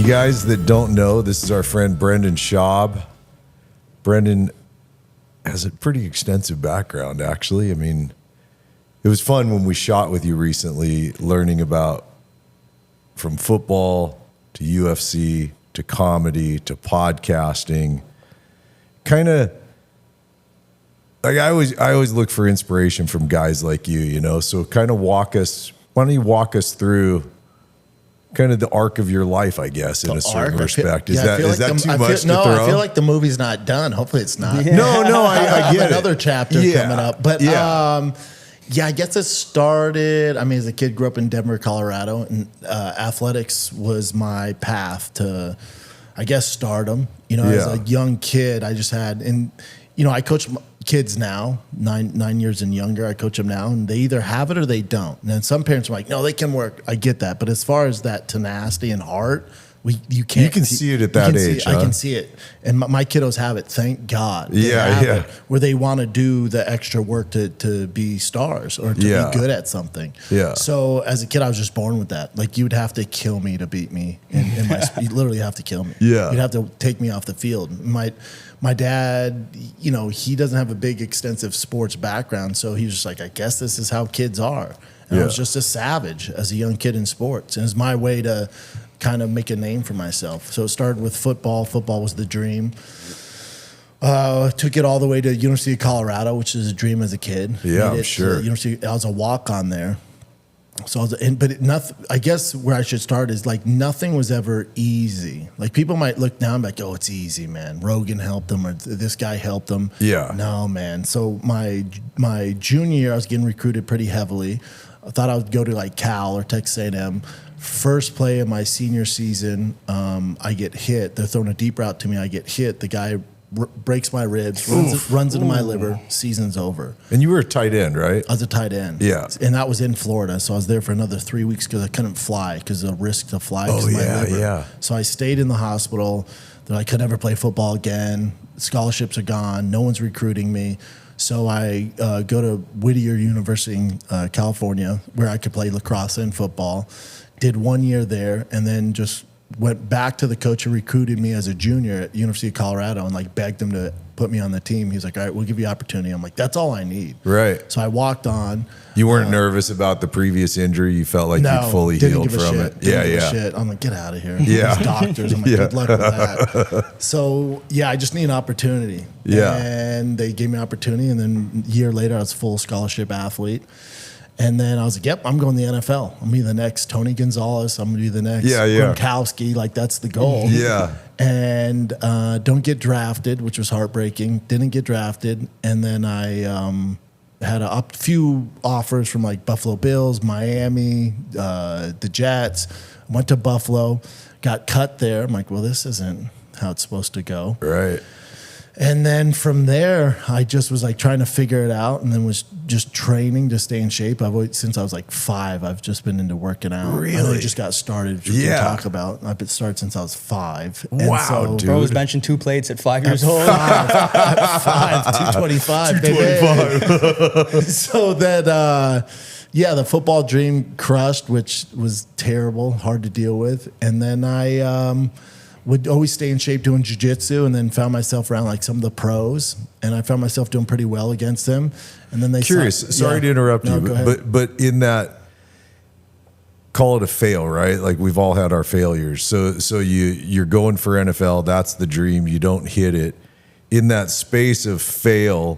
You guys that don't know, this is our friend Brendan Schaub. Brendan has a pretty extensive background, actually. I mean, it was fun when we shot with you recently, learning about from football to UFC to comedy to podcasting. Kind of like I always look for inspiration from guys like you, you know. So kind of why don't you walk us through kind of the arc of your life, I guess, in a certain respect. Is that too much to throw? No, I feel like the movie's not done. Hopefully it's not. Yeah. No, I get another chapter coming up. But I guess it started, as a kid, grew up in Denver, Colorado, and athletics was my path to, I guess, stardom. You know, as a young kid, I just had, and, you know, I coach kids now, nine years and younger. I coach them now, and they either have it or they don't. And then some parents are like, no, they can work. I get that. But as far as that tenacity and heart, you can't. You can see it at that age. I can see it. And my kiddos have it, thank God. They have it, where they want to do the extra work to be stars or to be good at something. Yeah. So as a kid, I was just born with that. Like, you'd have to kill me to beat me. You'd literally have to kill me. Yeah. You'd have to take me off the field. My dad, you know, he doesn't have a big, extensive sports background, so he was just like, I guess this is how kids are. And I was just a savage as a young kid in sports. And it was my way to kind of make a name for myself. So it started with football. Football was the dream. Took it all the way to University of Colorado, which is a dream as a kid. Yeah, I'm sure. I was a walk-on there. So, I guess where I should start is, like, nothing was ever easy. Like, people might look down and be like, oh, it's easy, man. Rogan helped them, or this guy helped them. Yeah. No, man. So my junior year, I was getting recruited pretty heavily. I thought I would go to, like, Cal or Texas A&M. First play of my senior season, I get hit. They're throwing a deep route to me. I get hit. The guy breaks my ribs, runs into my liver, season's over. And you were a tight end, right? I was a tight end. Yeah. And that was in Florida, so I was there for another 3 weeks because I couldn't fly because of the risk to fly because of my liver. Yeah. So I stayed in the hospital. They're like, I could never play football again. Scholarships are gone. No one's recruiting me. So I go to Whittier University in California, where I could play lacrosse and football. Did 1 year there, and then just went back to the coach who recruited me as a junior at University of Colorado and, like, begged him to put me on the team. He's like, all right, we'll give you opportunity. I'm like, that's all I need. Right. So I walked on. You weren't nervous about the previous injury? You felt like you'd fully healed from it? Didn't give a shit. I'm like, get out of here. Yeah. These doctors. I'm like, good luck with that. So, I just need an opportunity. Yeah. And they gave me an opportunity, and then a year later, I was a full scholarship athlete. And then I was like, yep, I'm going to the NFL. I'm going to be the next Tony Gonzalez. I'm going to be the next Gronkowski. Like, that's the goal. Yeah. And don't get drafted, which was heartbreaking. Didn't get drafted. And then I had a few offers from, like, Buffalo Bills, Miami, the Jets. Went to Buffalo, got cut there. I'm like, well, this isn't how it's supposed to go. Right. And then from there, I just was, like, trying to figure it out, and then was just training to stay in shape. Since I was like 5, I've just been into working out. Really? I just got started, which we can talk about. I've been started since I was 5. Wow, dude. Bro was benching 2 plates at 5 years old. At 5, 225, 225. So that, the football dream crushed, which was terrible, hard to deal with. And then I would always stay in shape doing jiu-jitsu, and then found myself around, like, some of the pros, and I found myself doing pretty well against them. And then they sorry to interrupt you, but in that, call it a fail, right? Like, we've all had our failures. So you're going for NFL, that's the dream, you don't hit it. In that space of fail,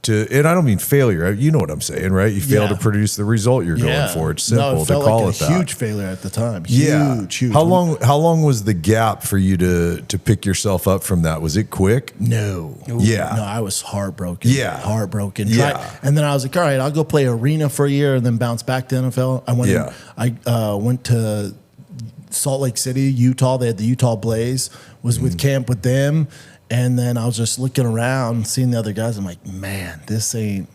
and I don't mean failure, you know what I'm saying, right? You fail to produce the result you're going for. It's simple to call it that. Huge failure at the time. Huge. How long was the gap for you to pick yourself up from that? Was it quick? No. Yeah. No, I was heartbroken. Yeah. Heartbroken. Yeah. And then I was like, all right, I'll go play arena for a year and then bounce back to NFL. I went to Salt Lake City, Utah. They had the Utah Blaze. Was with camp with them. And then I was just looking around, seeing the other guys. I'm like, man, this isn't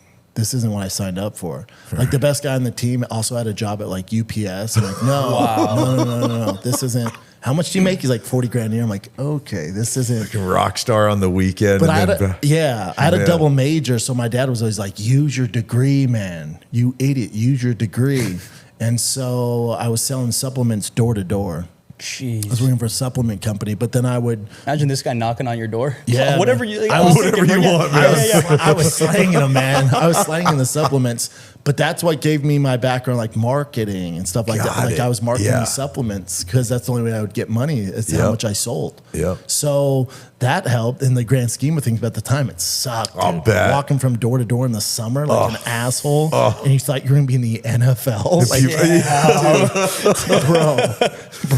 what I signed up for. Like, the best guy on the team also had a job at, like, UPS. I'm like, no. This isn't. How much do you make? He's like, 40 grand a year. I'm like, okay, this isn't. Like a rock star on the weekend. But I had a double major. So my dad was always like, use your degree, man. You idiot, use your degree. And so I was selling supplements door to door. Jeez. I was working for a supplement company, but then I would imagine this guy knocking on your door. Yeah, whatever man. you, like, Whatever you want, man. I was slanging them, man. I was slanging the supplements, but that's what gave me my background, like marketing and stuff like that. Like I was marketing these supplements because that's the only way I would get money is how much I sold. So that helped in the grand scheme of things. But at the time, it sucked. I'll bet. Walking from door to door in the summer like an asshole, and you thought you were going to be in the NFL. Like,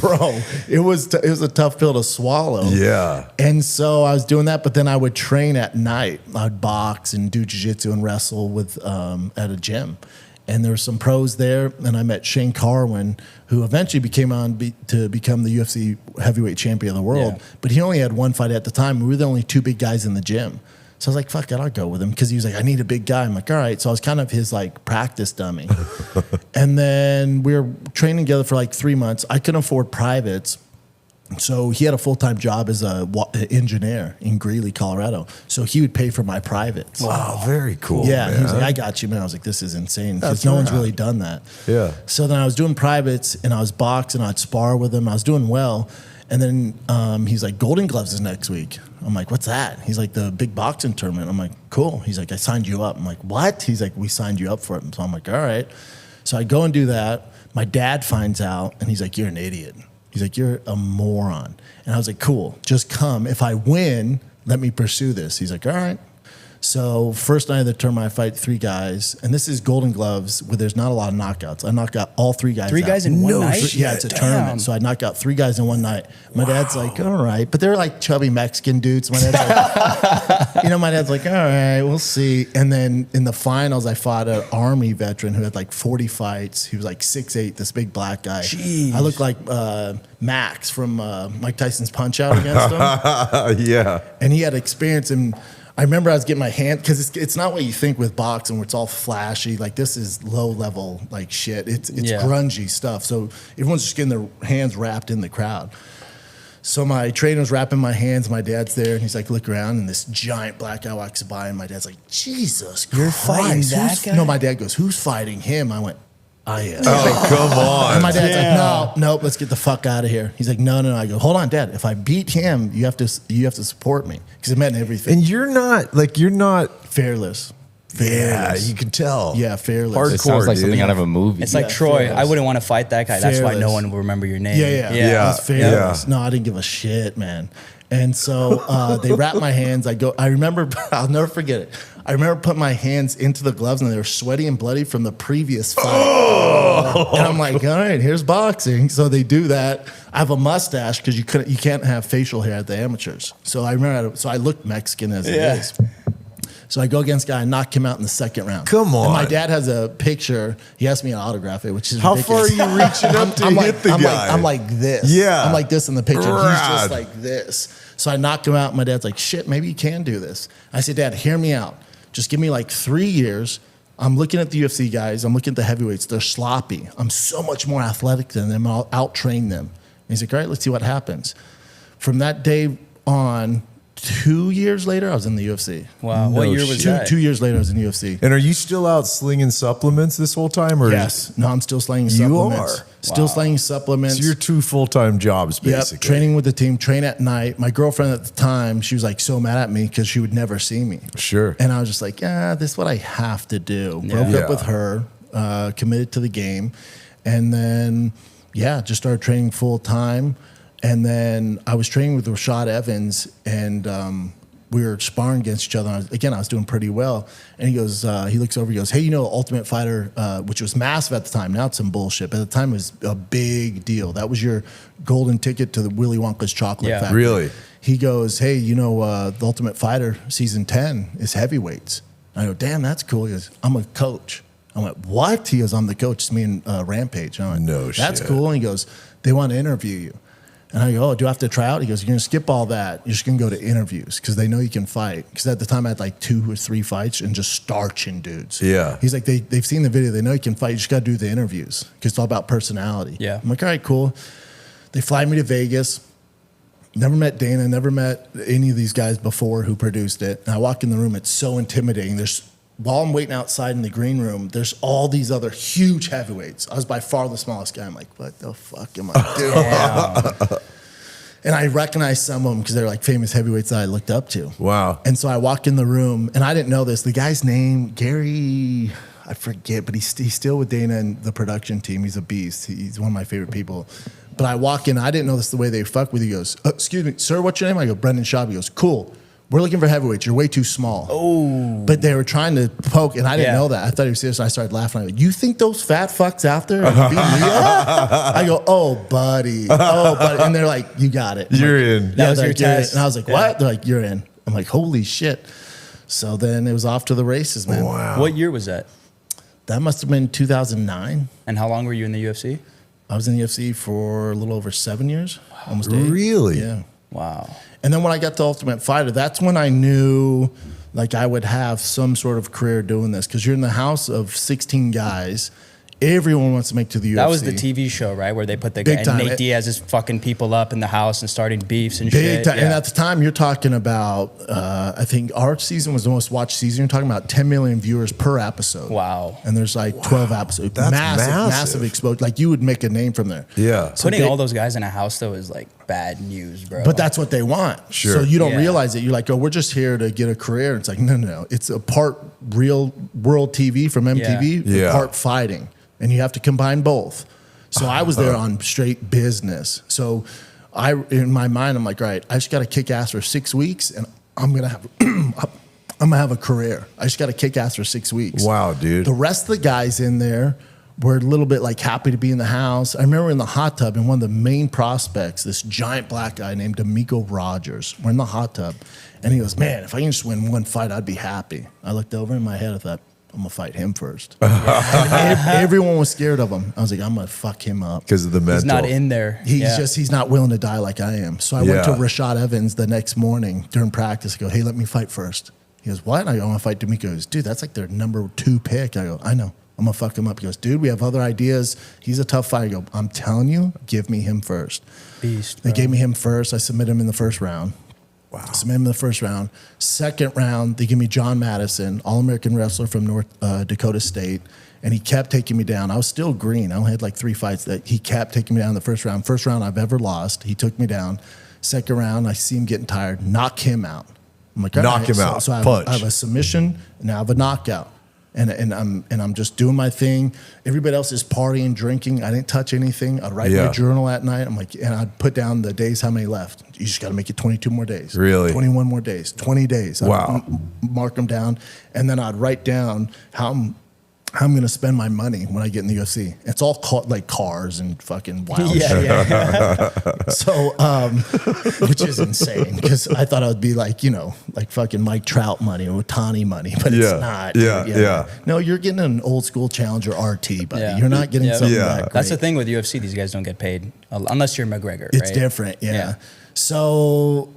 bro, it was a tough pill to swallow. Yeah. And so I was doing that, but then I would train at night. I'd box and do jiu-jitsu and wrestle with at a gym. And there were some pros there, and I met Shane Carwin, who eventually became to become the UFC heavyweight champion of the world. Yeah. But he only had one fight at the time. We were the only two big guys in the gym. So I was like, fuck it, I'll go with him. Because he was like, I need a big guy. I'm like, all right. So I was kind of his like practice dummy. And then we were training together for like 3 months. I couldn't afford privates. So he had a full-time job as an engineer in Greeley, Colorado. So he would pay for my privates. Wow, very cool. Yeah, man. he was like, I got you, man. I was like, this is insane because no one's really done that. Yeah. So then I was doing privates and I was boxing. I'd spar with him. I was doing well. And then he's like, Golden Gloves is next week. I'm like, what's that? He's like, the big boxing tournament. I'm like, cool. He's like, I signed you up. I'm like, what? He's like, we signed you up for it. So I'm like, all right. So I go and do that. My dad finds out and he's like, you're an idiot. He's like, you're a moron. And I was like, cool, just come. If I win, let me pursue this. He's like, all right. So first night of the tournament, I fight 3 guys. And this is Golden Gloves where there's not a lot of knockouts. I knocked out all 3 guys. 3 guys in one night? Yeah, it's a tournament. So I knocked out 3 guys in one night. My dad's like, all right. But they're like chubby Mexican dudes. My dad's like, my dad's like, all right, we'll see. And then in the finals, I fought an Army veteran who had like 40 fights. He was like 6'8", this big black guy. Jeez. I looked like Max from Mike Tyson's Punch-Out against him. Yeah. And he had experience in... I remember I was getting my hand, because it's not what you think with boxing where it's all flashy. Like this is low level like shit. It's grungy stuff. So everyone's just getting their hands wrapped in the crowd. So my trainer's wrapping my hands. My dad's there, and he's like, look around, and this giant black guy walks by, and my dad's like, Jesus Christ. You're fighting that guy? No, my dad goes, who's fighting him? I went, I am. Oh, come on. And my dad's like, no, let's get the fuck out of here. He's like, no. I go, hold on, Dad. If I beat him, you have to support me, because it meant everything. And you're not Fearless. Yeah, you can tell. Yeah, fearless. Hardcore, It sounds like dude. something out of a movie. It's like Troy. fearless. I wouldn't want to fight that guy. That's why no Fearless. one will remember your name. Yeah. I was fearless. Yeah. No, I didn't give a shit, man. And so they wrapped my hands. I remember, I'll never forget it. I remember putting my hands into the gloves, and they were sweaty and bloody from the previous fight. And I'm like, all right, here's boxing. So they do that. I have a mustache because you can't have facial hair at the amateurs. So I remember, I look Mexican as it is. So I go against a guy and knock him out in the second round. Come on. And my dad has a picture. He asked me to autograph it, which is How ridiculous. far are you reaching up to hit the guy? I'm like this. Yeah. I'm like this in the picture. He's Rad. just like this. So I knocked him out. My dad's like, shit, maybe you can do this. I said, Dad, hear me out. Just give me like 3 years. I'm looking at the UFC guys. I'm looking at the heavyweights. They're sloppy. I'm so much more athletic than them. I'll out-train them. And he's like, all right, let's see what happens. From that day on, 2 years later, I was in the UFC. Wow. What year was that? 2 years later, I was in the UFC. And are you still out slinging supplements this whole time? Or Yes. No, I'm still slanging You supplements. are? Still slanging supplements. So you're 2 full-time jobs, Yep, basically. training with the team, train at night. My girlfriend at the time, she was like so mad at me because she would never see me. Sure. And I was just like, this is what I have to do. Yeah. Broke Yeah. up with her, committed to the game. And then, just started training full time. And then I was training with Rashad Evans, and we were sparring against each other. I was doing pretty well. And he goes, he looks over, he goes, hey, Ultimate Fighter, which was massive at the time. Now it's some bullshit. But at the time, it was a big deal. That was your golden ticket to the Willy Wonka's chocolate factory. Really? He goes, hey, the Ultimate Fighter season 10 is heavyweights. I go, damn, that's cool. He goes, I'm a coach. I went, what? He goes, I'm the coach. It's me and Rampage. I went, No that's shit. cool. And he goes, they want to interview you. And I go, oh, do I have to try out? He goes, you're going to skip all that. You're just going to go to interviews because they know you can fight. Because at the time I had like 2 or 3 fights and just starching dudes. Yeah. He's like, they've seen the video. They know you can fight. You just got to do the interviews because it's all about personality. Yeah. I'm like, all right, cool. They fly me to Vegas. Never met Dana, never met any of these guys before who produced it. And I walk in the room, it's so intimidating. There's while I'm waiting outside in the green room, there's all these other huge heavyweights. I was by far the smallest guy. I'm like, what the fuck am I doing? And I recognized some of them because they're like famous heavyweights that I looked up to. Wow. And so I walk in the room, and I didn't know this. The guy's name, Gary, I forget, but he's still with Dana and the production team. He's a beast. He's one of my favorite people. But I walk in, I didn't know this is the way they fuck with you. He goes, excuse me, sir, what's your name? I go, Brendan Schaub. He goes, cool. We're looking for heavyweights. You're way too small. Oh. But they were trying to poke, and I didn't know that. I thought he was serious, and I started laughing. I go, you think those fat fucks out there are beating me up? I go, oh, buddy. And they're like, you got it. You're like, in. That was your test. And I was like, what? They're like, you're in. I'm like, holy shit. So then it was off to the races, man. Wow. What year was that? That must have been 2009. And how long were you in the UFC? I was in the UFC for a little over 7 years. Almost 8. Really? Yeah. Wow. And then when I got to Ultimate Fighter, that's when I knew like I would have some sort of career doing this, because you're in the house of 16 guys. Everyone wants to make to the UFC. That was the TV show, right? Where they put the Big guy, time. and Nate Diaz is fucking people up in the house and starting beefs and Big shit. time. Yeah. And at the time, you're talking about, I think our season was the most watched season. You're talking about 10 million viewers per episode. Wow. And there's like 12 episodes. That's massive explosion. Like you would make a name from there. Yeah. So Putting all those guys in a house, though, is like bad news, bro. But that's what they want. Sure. So you don't Yeah. realize it. You're like, oh, we're just here to get a career. It's like, no. It's a part real world TV from MTV, Yeah. part fighting. And you have to combine both. So I was there on straight business. So in my mind, I'm like, all right, I just got to kick ass for 6 weeks, and I'm gonna have a career. I just got to kick ass for 6 weeks. Wow, dude. The rest of the guys in there were a little bit like happy to be in the house. I remember in the hot tub, and one of the main prospects, this giant black guy named D'Amico Rogers, we're in the hot tub, and he goes, man, if I can just win one fight, I'd be happy. I looked over in my head, I thought, I'm gonna fight him first. And everyone was scared of him. I was like, I'm gonna fuck him up. Because of the mental. he's not in there. He's not willing to die like I am. So I went to Rashad Evans the next morning during practice. I go, hey, let me fight first. He goes, what? I go, I want to fight D'Amico. He goes, dude, that's like their number 2 pick. I go, I know. I'm gonna fuck him up. He goes, dude, we have other ideas. He's a tough fighter. I go, I'm telling you, give me him first. Beast. They gave me him first. I submit him in the first round. Wow. Submit him in the first round. Second round, they give me John Madison, All-American wrestler from North Dakota State, and he kept taking me down. I was still green. I only had like 3 fights. That he kept taking me down in the first round. First round I've ever lost. He took me down. Second round, I see him getting tired. Knock him out. I'm like, all Knock right. him out. So Punch. I have a submission, and now I have a knockout. And I'm just doing my thing. Everybody else is partying, drinking. I didn't touch anything. I'd write my journal at night. I'm like, and I'd put down the days, how many left. You just got to make it 22 more days. Really? 21 more days. 20 days. Wow. I'd mark them down, and then I'd write down how I'm going to spend my money when I get in the UFC. It's all like cars and fucking wild shit. Yeah. So, which is insane, because I thought I would be like, like fucking Mike Trout money or Otani money, but it's not. Yeah. No, you're getting an old school Challenger RT, buddy. Yeah. You're not getting something that great. That's the thing with UFC. These guys don't get paid unless you're McGregor. It's right? different, yeah. So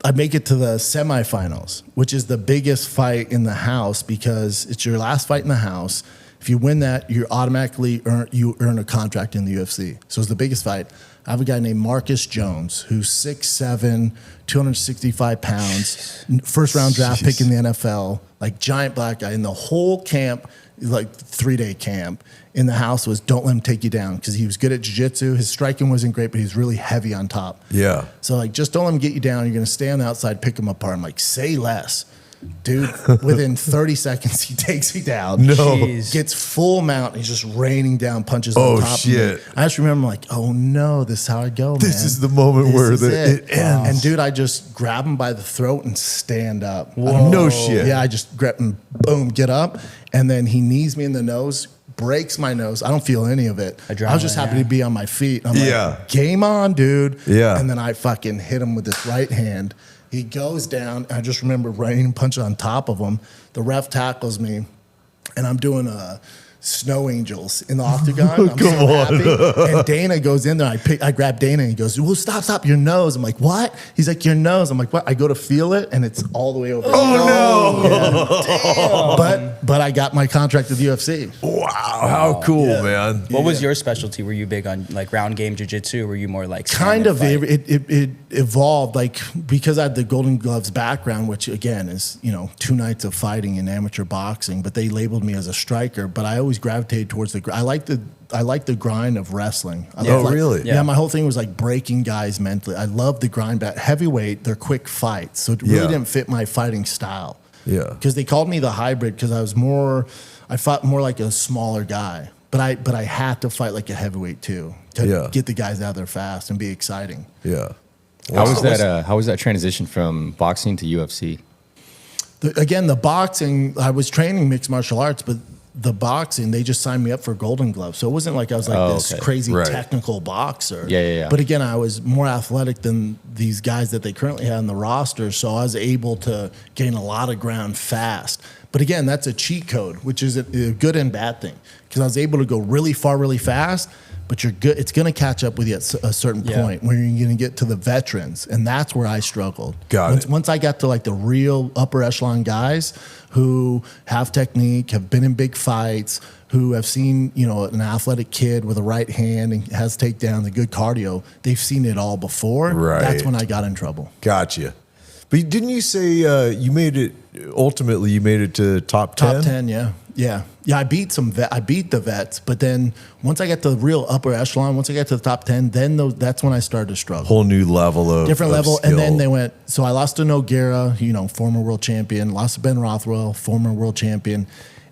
I make it to the semifinals, which is the biggest fight in the house because it's your last fight in the house. If you win that, you automatically earn a contract in the UFC. So it's the biggest fight. I have a guy named Marcus Jones, who's 6'7", 265 pounds, first round draft pick in the NFL, like giant black guy. In the whole camp, like 3-day camp in the house, was don't let him take you down, because he was good at jiu-jitsu. His striking wasn't great, but he's really heavy on top. Yeah. So like, just don't let him get you down. You're going to stay on the outside, pick him apart. I'm like, say less. Dude, within 30 seconds, he takes me down. No. Jeez. Gets full mount. He's just raining down punches on top shit. of me. I just remember, I'm like, oh no, this is how I go, man. This is the moment where it ends. And dude, I just grab him by the throat and stand up. Whoa. No shit. Yeah, I just grab him, boom, get up. And then he knees me in the nose, breaks my nose. I don't feel any of it. I was just happy to be on my feet. I'm like, game on, dude. Yeah. And then I fucking hit him with this right hand. He goes down. I just remember raining punches on top of him. The ref tackles me, and I'm doing a snow angels in the octagon. I'm so happy. And Dana goes in there. I grab Dana and he goes, well, stop your nose. I'm like, what? He's like, your nose. I'm like, what? I go to feel it and it's all the way over. Oh no. But I got my contract with UFC. Wow. How cool, man. What was your specialty? Were you big on like round game jiu-jitsu, or were you more like kind of it evolved, like, because I had the Golden Gloves background, which again is 2 nights of fighting in amateur boxing, but they labeled me as a striker. But I always gravitated towards I like the grind of wrestling. Really? Yeah, my whole thing was like breaking guys mentally. I love the grind back. Heavyweight, they're quick fights, so it really didn't fit my fighting style. Yeah, because they called me the hybrid because I fought more like a smaller guy, but I had to fight like a heavyweight too to get the guys out there fast and be exciting. Yeah. How was that transition from boxing to UFC? The boxing, I was training mixed martial arts, but the boxing, they just signed me up for Golden Gloves. So it wasn't like I was like this crazy technical boxer. Yeah. But again, I was more athletic than these guys that they currently had on the roster. So I was able to gain a lot of ground fast. But again, that's a cheat code, which is a good and bad thing. Because I was able to go really far, really fast. But you're good. It's going to catch up with you at a certain point where you're going to get to the veterans, and that's where I struggled. Once I got to like the real upper echelon guys who have technique, have been in big fights, who have seen an athletic kid with a right hand and has takedowns and good cardio. They've seen it all before. Right. That's when I got in trouble. Gotcha. But didn't you say you made it? Ultimately, you made it to top 10? Top 10, yeah. I beat the vets, but then once I got to the real upper echelon, once I got to the top 10, then that's when I started to struggle. Whole new level of different level, skill. And then they went. So I lost to Nogueira, former world champion. Lost to Ben Rothwell, former world champion.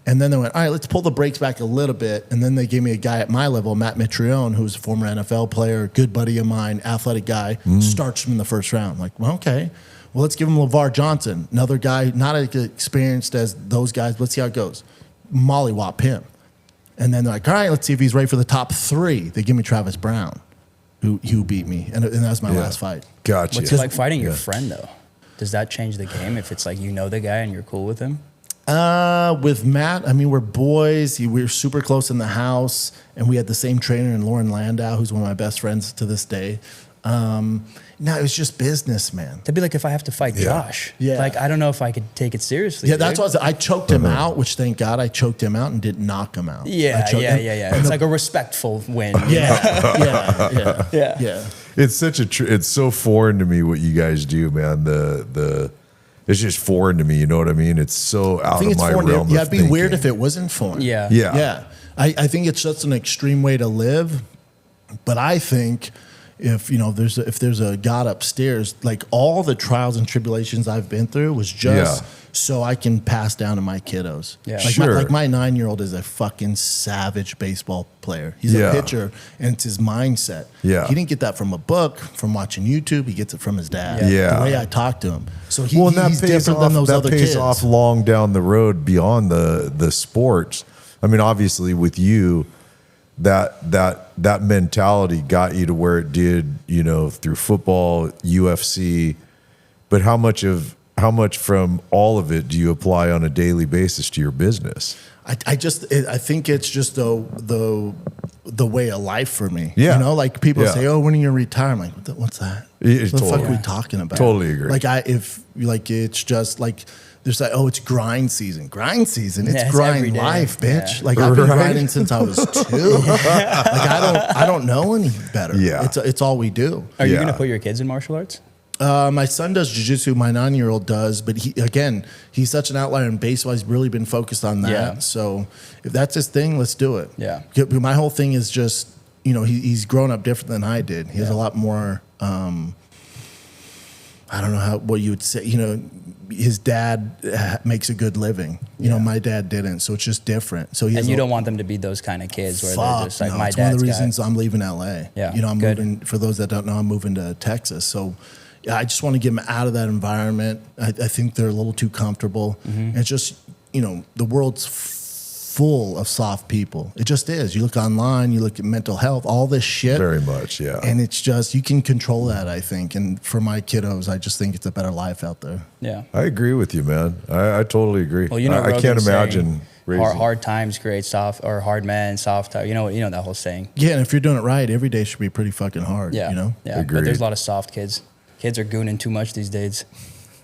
And then they went, all right, let's pull the brakes back a little bit. And then they gave me a guy at my level, Matt Mitrione, who's a former NFL player, good buddy of mine, athletic guy, starts him in the first round. I'm like, well, okay. Well, let's give him LeVar Johnson, another guy, not as experienced as those guys. Let's see how it goes. Mollywop him. And then they're like, all right, let's see if he's ready for the top 3. They give me Travis Brown, who beat me. And that was my last fight. Gotcha. What's it like fighting your friend, though? Does that change the game if it's like the guy and you're cool with him? With Matt, I mean, we're boys. We were super close in the house, and we had the same trainer in Lauren Landau, who's one of my best friends to this day. No, it was just business, man. That'd be like if I have to fight Josh. Yeah. Like, I don't know if I could take it seriously. Yeah, that's why I choked him out, which thank God I choked him out and didn't knock him out. Yeah. It's like a respectful win. Yeah. It's so foreign to me what you guys do, man. It's just foreign to me. You know what I mean? It's so out of my realm. Yeah, it'd be weird if it wasn't foreign. Yeah. I think it's just an extreme way to live, but I think if there's a God upstairs, like all the trials and tribulations I've been through was just so I can pass down to my kiddos. Yeah. Like my 9-year-old is a fucking savage baseball player. He's a pitcher, and it's his mindset. Yeah. He didn't get that from a book, from watching YouTube. He gets it from his dad. Yeah. The way I talk to him. So he's off, different than those other kids. That pays off long down the road beyond the sports. I mean, obviously with you, that mentality got you to where it did, through football, UFC. But how much from all of it do you apply on a daily basis to your business? I think it's just the way of life for me. Yeah. Like people say, "Oh, when are you gonna retire?" I'm like, what's that? What the fuck are we talking about? Totally agree. It's just like there's like, oh, it's grind season. Grind season. It's grind life, bitch. Yeah. Like I've been grinding since I was 2. Like I don't know any better. Yeah. It's all we do. Are you gonna put your kids in martial arts? My son does jiu-jitsu. My 9-year-old does, but he's such an outlier in baseball. He's really been focused on that. Yeah. So if that's his thing, let's do it. Yeah. My whole thing is just, he's grown up different than I did. He has a lot more, I don't know what you would say, his dad makes a good living. My dad didn't, so it's just different. So you don't want them to be those kind of kids where they're just like, my dad's It's one of the reasons I'm leaving LA. Yeah. I'm moving, for those that don't know, I'm moving to Texas. So I just want to get them out of that environment. I think they're a little too comfortable. Mm-hmm. It's just, the world's full of soft people. It just is. You look online, you look at mental health, all this shit. Very much, yeah. And it's just, you can control that, I think. And for my kiddos, I just think it's a better life out there. Yeah. I agree with you, man. I totally agree. Well, I can't imagine. hard times create hard men, soft time. You know that whole saying. Yeah, and if you're doing it right, every day should be pretty fucking hard. Yeah, you know. Yeah, Agreed. but there's a lot of soft kids. Kids are gooning too much these days.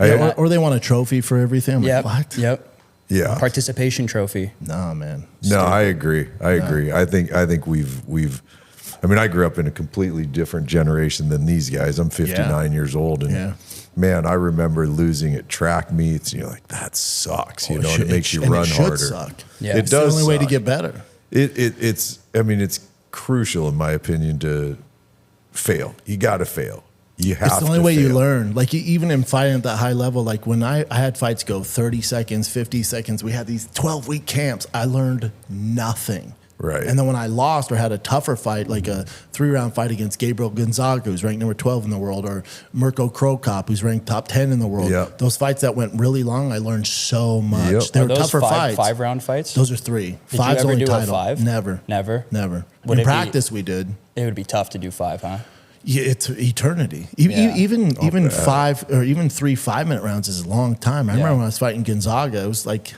Yeah, or they want a trophy for everything. I'm Yep. like, what? Yep. Yeah. Participation trophy. Nah, man. No, I agree. I think we've. I mean, I grew up in a completely different generation than these guys. I'm 59 years old, and man, I remember losing at track meets. And you're like, that sucks. You know, and it makes you run harder. Suck. Yeah. It's the only way to get better. It's. I mean, it's crucial in my opinion to fail. You got to fail. You have. It's the only way fail. you learn. Like even in fighting at that high level, like when I had fights go 30 seconds, 50 seconds, we had these 12-week camps. I learned nothing. Right. And then when I lost or had a tougher fight, like a 3-round fight against Gabriel Gonzaga, who's ranked number 12 in the world, or Mirko Krokop, who's ranked top 10 in the world. Yep. Those fights that went really long, I learned so much. Yep. They Are were those tougher fights. 5-round fights? Those are 3. Did Five's you ever only do a title. 5? Never. Would In it practice, we did. It would be tough to do 5, huh? Yeah, it's eternity. Yeah. Even 5 or even 3 5-minute rounds is a long time. I remember when I was fighting Gonzaga, it was like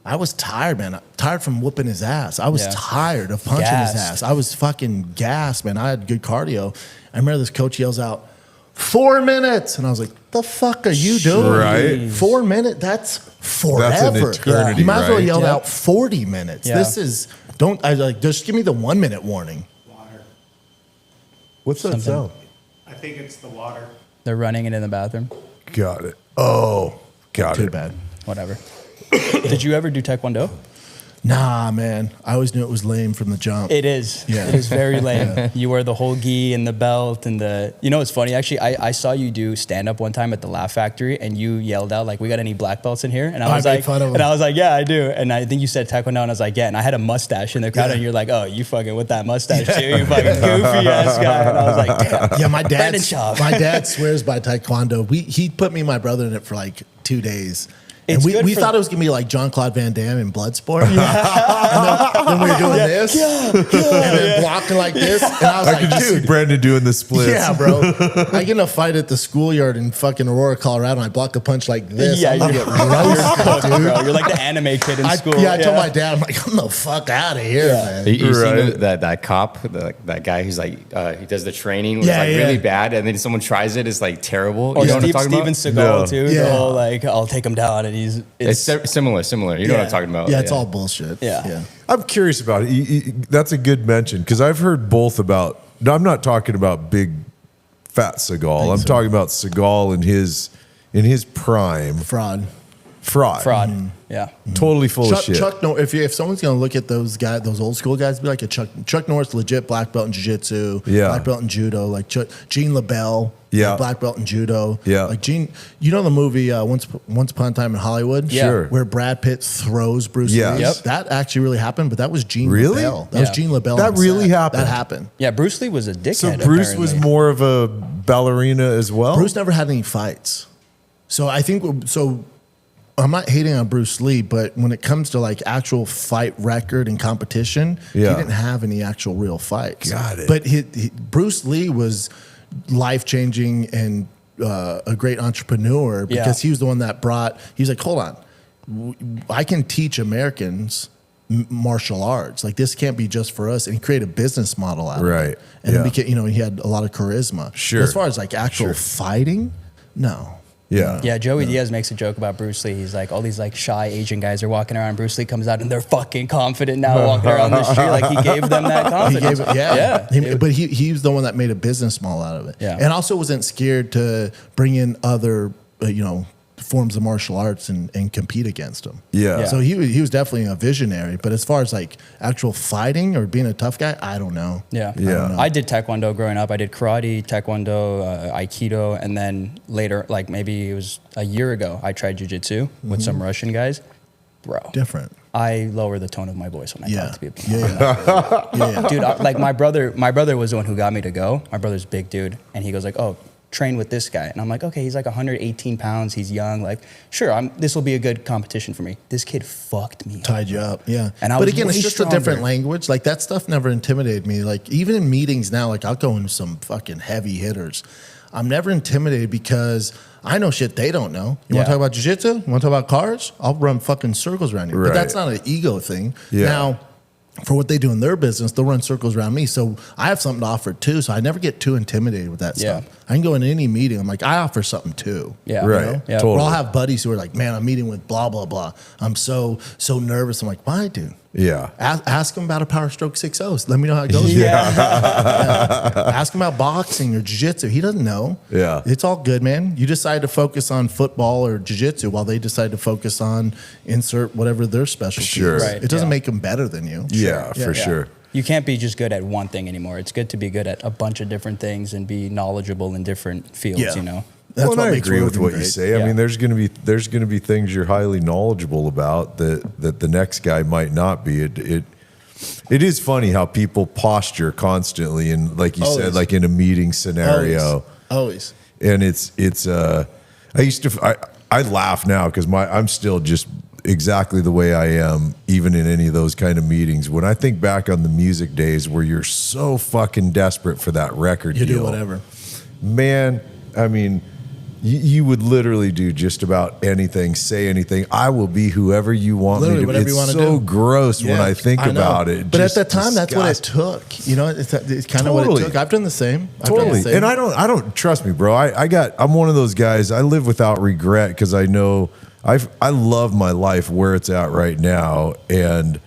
I was tired, man. Tired from whooping his ass. I was tired of punching his ass. I was fucking gassed, man. I had good cardio. I remember this coach yells out, 4 minutes. And I was like, the fuck are you doing? Right. 4 minutes? That's forever. That's an eternity, You might as well right? yell out 40 minutes. Yeah. This is, just give me the 1 minute warning. Water. What's that sound? I think it's the water. They're running it in the bathroom. Got it. Oh, got Too it. bad. Whatever. Did you ever do Taekwondo? Nah, man. I always knew it was lame from the jump. It is. Yeah. It is very lame. You wear the whole gi and the belt and the. You know, it's funny. Actually, I saw you do stand up one time at the Laugh Factory, and you yelled out like, "We got any black belts in here?" And I was made like, fun of him. and I was like, "Yeah, I do." And I think you said Taekwondo, and I was like, "Yeah." And I had a mustache in the crowd, and you're like, "Oh, you fucking with that mustache too? You fucking goofy ass guy." And I was like, "Damn." Yeah, my Brendan dad. Schaub. My dad swears by Taekwondo. He put me and my brother in it for like 2 days. And It's we good for- thought it was gonna be like Jean-Claude Van Damme in Bloodsport. And then we were doing this, and then blocking like this. And I was I like, could just see dude, Brendan doing the splits. yeah, bro. I get in a fight at the schoolyard in fucking Aurora, Colorado, and I block a punch like this. Yeah, I'm gonna you're- get roasted, dude. Bro, you're like the anime kid in school. I told my dad, I'm like, I'm the fuck out of here, man. You Right. seen that cop, that guy who's like, he does the training, was Yeah, like yeah. really bad, and then someone tries it, it's like terrible. Or You know what I'm talking Steven about? Seagal too. Yeah. The whole like, I'll take him down, and It's similar. You know what I'm talking about? Yeah, it's all bullshit. Yeah. I'm curious about it. That's a good mention because I've heard both about. No, I'm not talking about big fat Seagal. I'm talking about Seagal in his prime. Fraud. Fraud. Yeah. Totally full of shit. Chuck Norris. If someone's gonna look at those guys, those old school guys, be like a Chuck Norris, legit black belt in jiu-jitsu, Yeah. black belt in judo, like Gene LaBelle, Yeah. black belt in judo, Yeah. like Gene. You know the movie Once Upon a Time in Hollywood, Yeah. Sure. where Brad Pitt throws Bruce Yes. Lee. Yep. That actually really happened, but that was Gene Really? LaBelle. That was Yeah. Gene LaBelle. That on really set. happened? That happened. Yeah, Bruce Lee was a dickhead. So Bruce was apparently. more of a ballerina as well. Bruce never had any fights. So I think I'm not hating on Bruce Lee, but when it comes to like actual fight record and competition, Yeah. he didn't have any actual real fights. Got it. But Bruce Lee was life changing and a great entrepreneur because he was the one that he's like, hold on, I can teach Americans martial arts. Like this can't be just for us, and he created a business model out of Right. it. And Yeah. it became, he had a lot of charisma. Sure. But as far as like actual Sure. fighting, no. Yeah. Yeah, Joey Diaz makes a joke about Bruce Lee. He's like, all these like shy Asian guys are walking around. Bruce Lee comes out and they're fucking confident now walking around the street. Like he gave them that He confidence. gave it, yeah. Yeah. But he was the one that made a business model out of it. Yeah. And also wasn't scared to bring in other, forms of martial arts and compete against them. Yeah. Yeah. So he was definitely a visionary. But as far as like actual fighting or being a tough guy, I don't know. Yeah. Yeah. I did Taekwondo growing up. I did karate, Taekwondo, Aikido, and then later, like maybe it was a year ago, I tried jiu-jitsu with some Russian guys. Bro. Different. I lower the tone of my voice when I Yeah. talk to people. Yeah. Dude, like my brother was the one who got me to go. My brother's a big dude, and he goes like, "Oh, train with this guy." And I'm like, "Okay, he's like 118 pounds. He's young. Like, sure, this will be a good competition for me." This kid fucked me. Tied you up, yeah. And I but was again, way it's just stronger. a different language. Like that stuff never intimidated me. Like even in meetings now, like I'll go into some fucking heavy hitters. I'm never intimidated because I know shit they don't know. You want Yeah. to talk about jiu-jitsu? You want to talk about cars? I'll run fucking circles around you. Right. But that's not an ego thing. Yeah. Now, for what they do in their business, they'll run circles around me. So I have something to offer too. So I never get too intimidated with that Yeah. stuff. I can go in any meeting. I'm like, I offer something too. Yeah. Right. You know? Yeah. Totally. Or I'll have buddies who are like, man, I'm meeting with blah, blah, blah. I'm so nervous. I'm like, why, dude? Yeah. Ask him about a power stroke 6-0. Let me know how it goes. Ask him about boxing or jiu-jitsu. He doesn't know. Yeah. It's all good, man. You decide to focus on football or jiu-jitsu while they decide to focus on insert whatever their specialty Sure. is. Right, It doesn't yeah. make them better than you. Yeah, for Yeah. sure. You can't be just good at one thing anymore. It's good to be good at a bunch of different things and be knowledgeable in different fields, Yeah. you know? That's Well, what and I makes agree with Rogan what you great. say. I Yeah. mean, there's going to be things you're highly knowledgeable about that the next guy might not be. It is funny how people posture constantly, and like you said, Always. like in a meeting scenario. Always. And I laugh now because I'm still just exactly the way I am, even in any of those kind of meetings. When I think back on the music days where you're so fucking desperate for that record You deal, do whatever. man, I mean, you would literally do just about anything, say anything. I will be whoever you want Literally, me to whatever be. you It's wanna so do. gross when Yeah, I think know. about it. But at Just that time, that's what it disgusting. took. You know, it's kind of what Totally. it took. I've done the same. I've done the Totally. same. And I don't trust me, bro. I'm one of those guys. I live without regret because I know I love my life where it's at right now. And,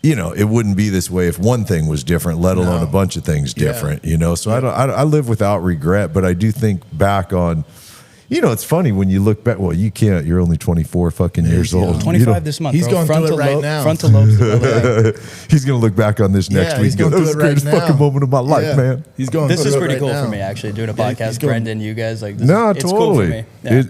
you know, it wouldn't be this way if one thing was different, let alone No. a bunch of things Yeah. different, you know? So I live without regret, but I do think back on, you know, it's funny when you look back. Well, you can't. You're only 24 fucking years young. old. You 25 don't- this month. He's bro. going through it right now. Frontal lobes. Like, He's going to look back on this next Yeah, week he's and go, going that was through the it right greatest fucking now. moment of my life, Yeah. man. He's going. this through is it pretty right cool now. for me, actually, doing a Yeah, podcast. he's going- Brendan, you guys, like, this No, it's totally. cool for me. Yeah.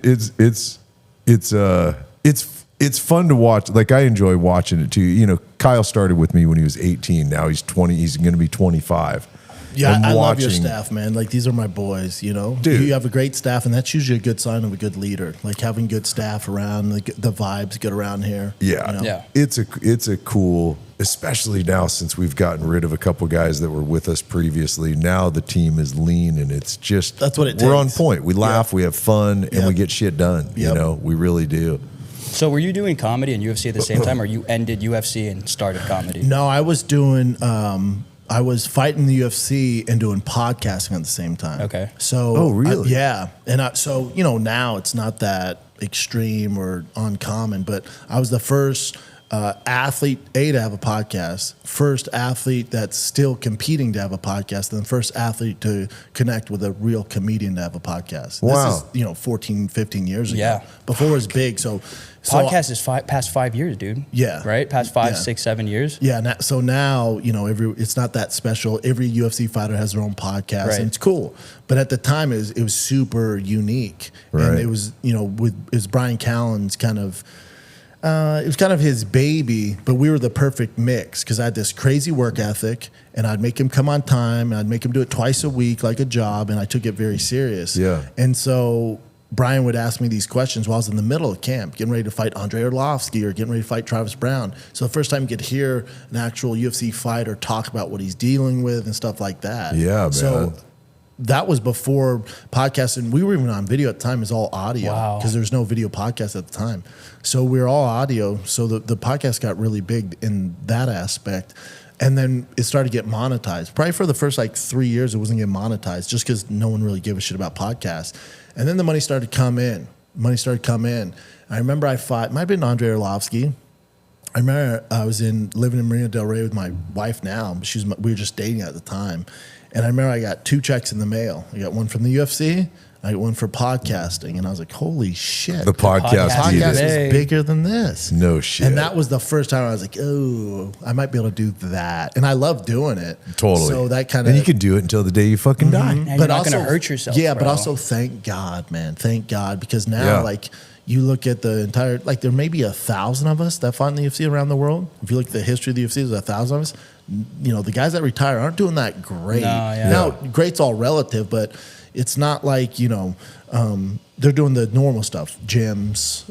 It's fun to watch. Like I enjoy watching it too. You know, Kyle started with me when he was 18. Now he's 20. He's going to be 25. Yeah, And I love your watching- staff, man. Like these are my boys, you know. Dude. You have a great staff, and that's usually a good sign of a good leader. Like having good staff around, like the vibes good around here. Yeah, you know? Yeah. It's a cool, especially now since we've gotten rid of a couple guys that were with us previously. Now the team is lean, and it's just That's what it We're on takes. point. We laugh, we have fun, and Yep. we get shit done. You Yep. know, we really do. So were you doing comedy and UFC at the same time, or you ended UFC and started comedy? No, I was doing. I was fighting the UFC and doing podcasting at the same time. Okay. So. Oh, really? yeah, and so you know now it's not that extreme or uncommon, but I was the first athlete to have a podcast, first athlete that's still competing to have a podcast, and the first athlete to connect with a real comedian to have a podcast. Wow. This is 14, 15 years ago. Yeah. Before it was big. So Podcast is past 5 years, dude. Yeah. Right? Past 5, Yeah. 6, 7 years. Yeah, so now it's not that special. Every UFC fighter has their own podcast, Right. and it's cool. But at the time, it was super unique, and Right. it was it was Brian Callen's kind of. It was kind of his baby, but we were the perfect mix because I had this crazy work ethic, and I'd make him come on time, and I'd make him do it twice a week like a job, and I took it very serious. Yeah. And so Brian would ask me these questions while I was in the middle of camp, getting ready to fight Andre Arlovsky or getting ready to fight Travis Brown. So the first time you could hear an actual UFC fighter talk about what he's dealing with and stuff like that. Yeah, man. So that was before podcasting. We were even on video at the time. It was all audio Wow. because there's no video podcast at the time. So we were all audio. So the podcast got really big in that aspect. And then it started to get monetized. Probably for the first 3 years, it wasn't getting monetized just because no one really gave a shit about podcasts. And then the money started to come in. I remember I fought, it might have been Andre Arlovsky. I remember I was living in Marina Del Rey with my wife now. But we were just dating at the time. And I remember I got 2 checks in the mail. I got one from the UFC. I got one for podcasting. And I was like, holy shit. The podcast podcast deal. Podcast Hey. is bigger than this. No shit. And that was the first time I was like, oh, I might be able to do that. And I love doing it. Totally. So that kind of. And you can do it until the day you fucking die. And you're not going to hurt yourself. Yeah, but bro. also thank God, man. Thank God. Because now, Yeah. you look at the entire, there may be 1,000 of us that fought in the UFC around the world. If you look at the history of the UFC, there's 1,000 of us. The guys that retire aren't doing that great. No, yeah. Now, great's all relative, but it's not like, they're doing the normal stuff, gyms,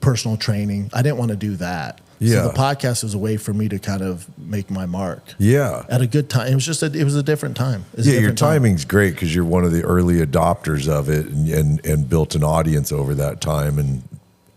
personal training. I didn't want to do that. Yeah. So the podcast was a way for me to kind of make my mark. Yeah. At a good time. It was a different time. Your timing's great because you're one of the early adopters of it and built an audience over that time and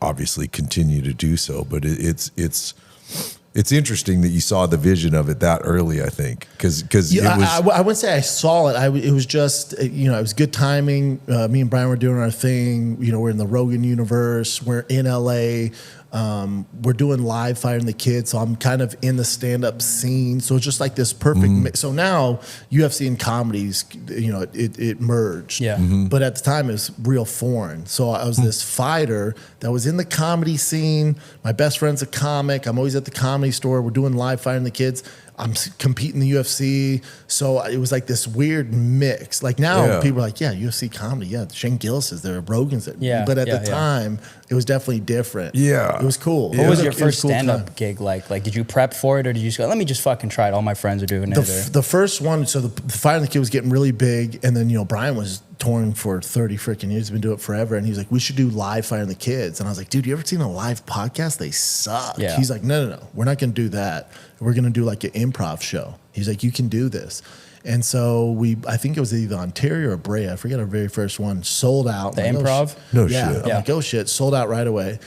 obviously continue to do so. But it's interesting that you saw the vision of it that early, I think, because it was. I wouldn't say I saw it. It was just, it was good timing. Me and Brian were doing our thing. We're in the Rogan universe. We're in LA. We're doing live fighting the kids, so I'm kind of in the stand-up scene. So it's just like this perfect mix. So now UFC and comedies, it merged. Yeah. But at the time, it was real foreign. So I was this fighter that was in the comedy scene. My best friend's a comic. I'm always at the comedy store. We're doing live fighting the kids. I'm competing in the UFC. So it was like this weird mix. Like now people are like, yeah, UFC comedy. Yeah, Shane Gillis is there. Rogan's there. Yeah, but at the time, it was definitely different. Yeah. It was cool. What was your first cool stand-up time. gig like? Like, did you prep for it or did you just go, let me just fucking try it? All my friends are doing it. The first one, so the Fighting the Kid was getting really big. And then, Brian was touring for 30 freaking years. He's been doing it forever. And he's like, we should do live Fighting the Kids. And I was like, dude, you ever seen a live podcast? They suck. Yeah. He's like, no. We're not going to do that. We're going to do like an improv show. He's like, you can do this. And so I think it was either Ontario or Brea. I forget our very first one. Sold out. The I'm like, improv? No yeah. shit. I'm like, oh shit. Sold out right away.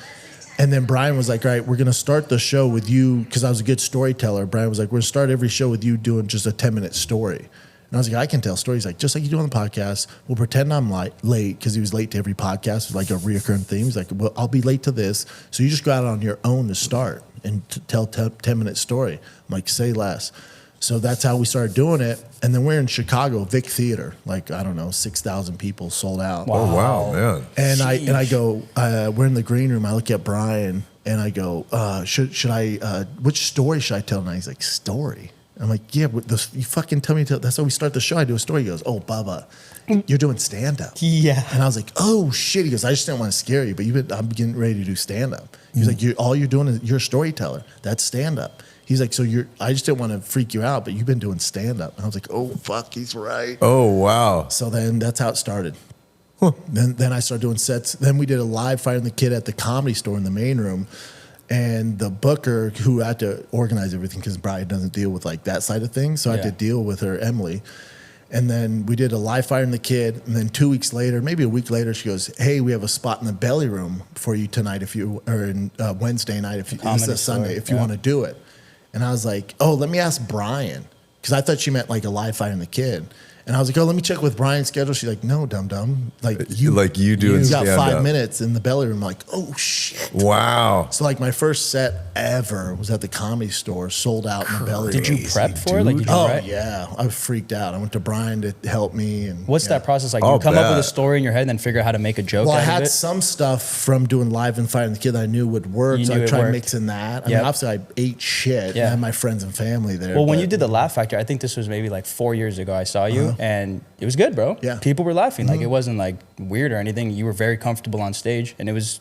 And then Brian was like, all right, we're going to start the show with you. Because I was a good storyteller. Brian was like, we're going to start every show with you doing just a 10-minute story. And I was like, I can tell stories. Like, just like you do on the podcast, we'll pretend I'm late because he was late to every podcast. It was like a reoccurring theme. He's like, well, I'll be late to this. So you just go out on your own to start and tell 10-minute story. I'm like, say less. So that's how we started doing it. And then we're in Chicago, Vic Theater. Like, I don't know, 6,000 people sold out. Wow. Oh, wow, man. And I go, we're in the green room. I look at Brian and I go, should I, which story should I tell? And he's like, story? I'm like, yeah, you fucking tell me. That's how we start the show. I do a story. He goes, oh, Bubba, you're doing stand-up. Yeah. And I was like, oh, shit. He goes, I just didn't want to scare you, but I'm getting ready to do stand-up. He's like, all you're doing is you're a storyteller. That's stand-up. He's like, so I just didn't want to freak you out, but you've been doing stand-up. And I was like, oh, fuck, he's right. Oh, wow. So then that's how it started. Then I started doing sets. Then we did a live Fighting the Kid at the Comedy Store in the main room. And the booker who had to organize everything, because Brian doesn't deal with like that side of things. So I had to deal with her, Emily. And then we did a live Fighting the Kid. And then 2 weeks later, maybe a week later, she goes, hey, we have a spot in the belly room for you tonight Wednesday night, this is a Sunday, if you want to do it. And I was like, oh, let me ask Brian. Because I thought she meant like a live Fighting the Kid. And I was like, oh, let me check with Brian's schedule. She's like, no, dum-dum. You doing got stand-up. 5 minutes in the belly room. I'm like, oh, shit. Wow. So like my first set ever was at the Comedy Store, sold out in the belly room. Did you prep for it? Like, did you write? Yeah. I was freaked out. I went to Brian to help me. And What's that process like? You come up with a story in your head and then figure out how to make a joke out I of had it? some stuff from doing live and Fighting the Kid that I knew would work. So I tried mixing that. I mean, obviously I ate shit. Yeah. I had my friends and family there. Well, when you did the Laugh Factor, I think this was maybe like 4 years ago I saw you, and it was good, bro. Yeah. People were laughing. Like, it wasn't like weird or anything. You were very comfortable on stage, and it was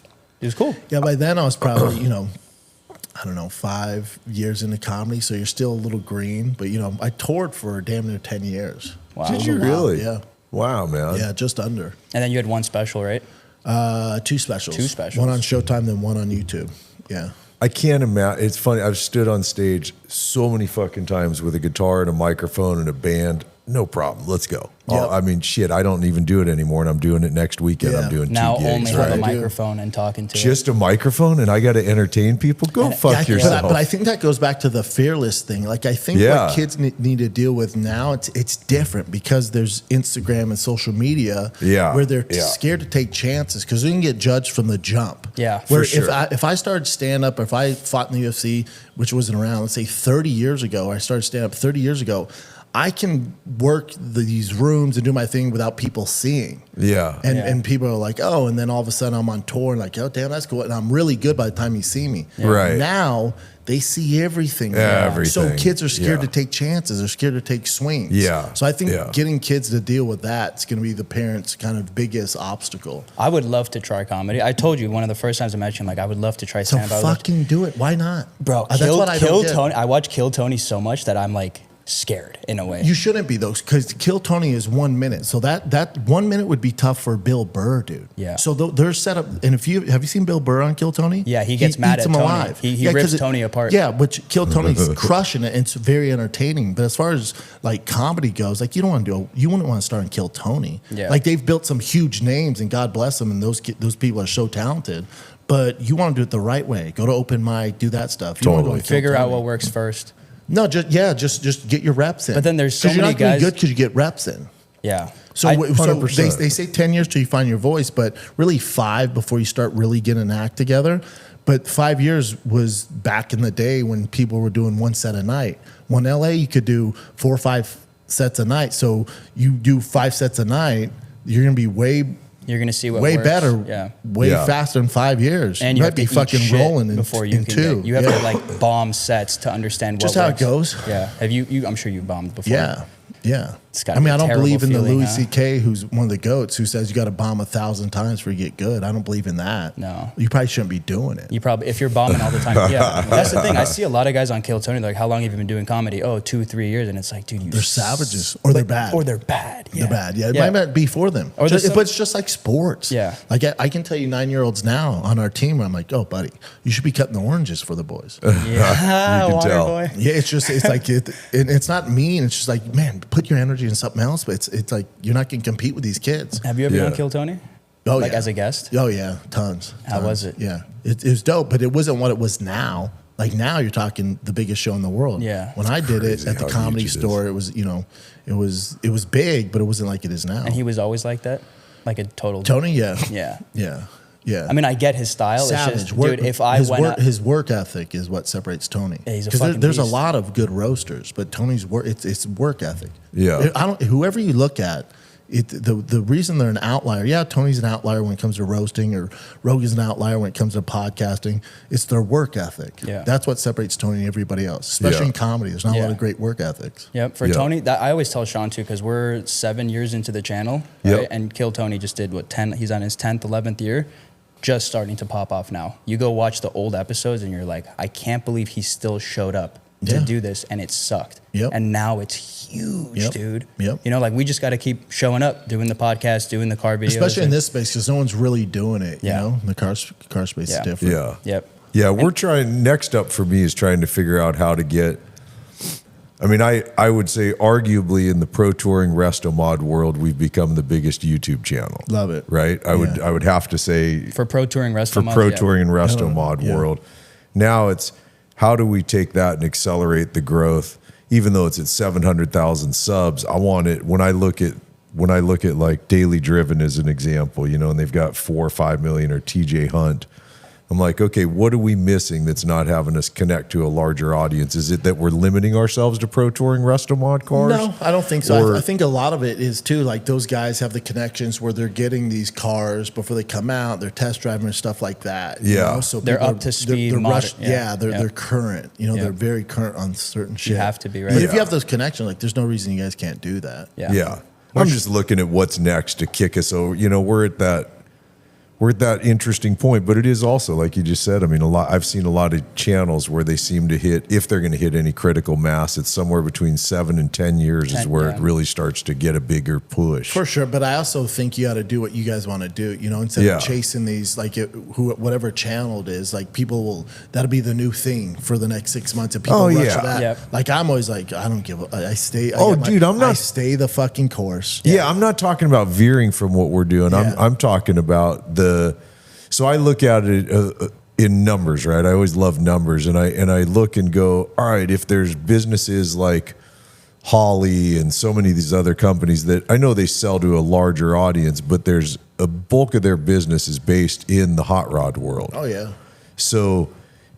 cool. Yeah, by then I was probably, I don't know, 5 years into comedy, so you're still a little green. But, I toured for damn near 10 years. Wow. Did you really? Yeah. Wow, man. Yeah, just under. And then you had one special, right? 2 specials. 2 specials. One on Showtime, then one on YouTube. Yeah. I can't imagine. It's funny. I've stood on stage so many fucking times with a guitar and a microphone and a band. No problem. Let's go. Yep. I mean, shit, I don't even do it anymore, and I'm doing it next weekend. Yeah. I'm doing Now 2 gigs. only right? have a microphone and talking to Just a microphone, and I got to entertain people? Go fuck yourself. But I think that goes back to the fearless thing. Like, I think what kids need to deal with now, it's different because there's Instagram and social media where they're scared to take chances because they can get judged from the jump. Yeah, where for sure. if I started stand-up, or if I fought in the UFC, which wasn't around, let's say 30 years ago, or I started stand-up 30 years ago, I can work these rooms and do my thing without people seeing. Yeah. And people are like, oh, and then all of a sudden I'm on tour and like, oh, damn, that's cool. And I'm really good by the time you see me. Yeah. Right. Now they see everything. Everything. So kids are scared to take chances. They're scared to take swings. Yeah. So I think getting kids to deal with that is going to be the parents' kind of biggest obstacle. I would love to try comedy. I told you one of the first times I met you, I'm like, I would love to try So stand-up. fucking do it. Why not? Bro, that's what I don't get. Tony. I watch Kill Tony so much that I'm like scared in a way. You shouldn't be though, because Kill Tony is 1 minute. So that 1 minute would be tough for Bill Burr, dude. Yeah. So they're set up. And have you seen Bill Burr on Kill Tony? Yeah, he gets mad eats at him Tony. alive. He rips Tony apart. Yeah, but Kill Tony's crushing it. And it's very entertaining. But as far as like comedy goes, like you wouldn't want to start and Kill Tony. Yeah. Like they've built some huge names, and God bless them. And those people are so talented. But you want to do it the right way. Go to open mic, do that stuff. You want to go and Kill Figure out Tony. what works first. No, just get your reps in. But then there's so you're many not gonna be guys- good because you get reps in. Yeah. So, I- so 100%. they say 10 years till you find your voice, but really 5 before you start really getting an act together. But 5 years was back in the day when people were doing 1 set a night. When LA, you could do 4 or 5 sets a night. So you do 5 sets a night, you're going to be You're going to see what way works. better, Yeah. way faster in 5 years. And you you might have to be eat fucking shit rolling before in you can 2. get, you have to like bomb sets to understand what Just how it works. goes. Yeah. Have you I'm sure you bombed before. Yeah. Yeah. It's gotta I mean, be a I don't terrible believe in the feeling, Louis huh? C.K., who's one of the goats, who says you got to bomb 1,000 times before you get good. I don't believe in that. No. You probably shouldn't be doing it. You probably, if you're bombing all the time, yeah. That's the thing. I see a lot of guys on Kill Tony. They're like, how long have you been doing comedy? Oh, 2-3 years. And it's like, dude, They're savages, or they're bad. Or they're bad. Yeah. They're bad. Yeah, it might not be for them. Or there's But some- it's just like sports. Yeah. Like I can tell you 9-year-olds now on our team where I'm like, oh, buddy, you should be cutting the oranges for the boys. Yeah. You can Water tell. boy. Yeah, it's like, and it's not mean. It's just like, man, put your energy in something else. But it's like, you're not going to compete with these kids. Have you ever Yeah. done Kill Tony? Oh, Like yeah. as a guest? Oh, yeah, tons. How was it? Yeah, it was dope, but it wasn't what it was now. Like now you're talking the biggest show in the world. Yeah. When I did it crazy at the how Comedy huge it is. Store, it was, it was big, but it wasn't like it is now. And he was always like that? Like a total. Tony, yeah. Yeah. Yeah. Yeah. I mean, I get his style. Savage. It's just, dude, if I his went work, out, his work ethic is what separates Tony. Yeah, he's a 'Cause fucking there's a beast. lot of good roasters, but Tony's work, it's work ethic. Yeah. Whoever you look at, the reason they're an outlier, yeah, Tony's an outlier when it comes to roasting, or Rogan's an outlier when it comes to podcasting. It's their work ethic. Yeah. That's what separates Tony and everybody else, especially Yeah. in comedy. There's not a lot Yeah. of great work ethics. Yep. For Yeah. Tony, that I always tell Sean too, because we're 7 years into the channel, Yep. right? And Kill Tony just did what 10. He's on his 10th, 11th year, just starting to pop off now. You go watch the old episodes, and you're like, I can't believe he still showed up to Yeah. do this, and it sucked. Yep. And now it's huge, Yep. dude. Yep. You know, like we just got to keep showing up, doing the podcast, doing the car videos, Especially in and- this space, because no one's really doing it. Yeah. You know, the car space Yeah. is different. Yeah. Yep. Yeah, we're trying. Next up for me is trying to figure out how to get. I mean, I would say arguably in the pro touring resto mod world, we've become the biggest YouTube channel. Love it. Right? I would have to say For pro touring for restaurant, pro touring and resto mod Yeah. world. Now it's how do we take that and accelerate the growth? Even though it's at 700,000 subs, I want it when I look at like Daily Driven as an example, and they've got 4 or 5 million, or TJ Hunt. I'm like, okay, what are we missing that's not having us connect to a larger audience? Is it that we're limiting ourselves to pro touring resto mod cars? No, I don't think so. Or- I think a lot of it is too, like those guys have the connections where they're getting these cars before they come out, they're test driving and stuff like that. Yeah. So They're people up to speed, They're modern- rushed, yeah. they're current. Yeah. They're very current on certain shit. have to be, right? But if you Yeah. have those connections, like there's no reason you guys can't do that. Yeah. Yeah. I'm just looking at what's next to kick us over. We're at that interesting point, but it is also, like you just said, I mean, I've seen a lot of channels where they seem to hit, if they're going to hit any critical mass, it's somewhere between 7 and 10 years is where it really starts to get a bigger push. For sure, but I also think you got to do what you guys want to do. Instead Yeah. of chasing these, like whatever channel it is, like people will. That'll be the new thing for the next 6 months, and people Oh, rush yeah. to that. Yep. Like I'm always like, I don't give. I stay. Oh, dude, I'm not- I stay the fucking course. Yeah, I'm not talking about veering from what we're doing. Yeah. I'm talking about so I look at it in numbers, right? I always love numbers, and I look and go, all right, if there's businesses like Holly and so many of these other companies that I know they sell to a larger audience, but there's a bulk of their business is based in the hot rod world. Oh yeah. So,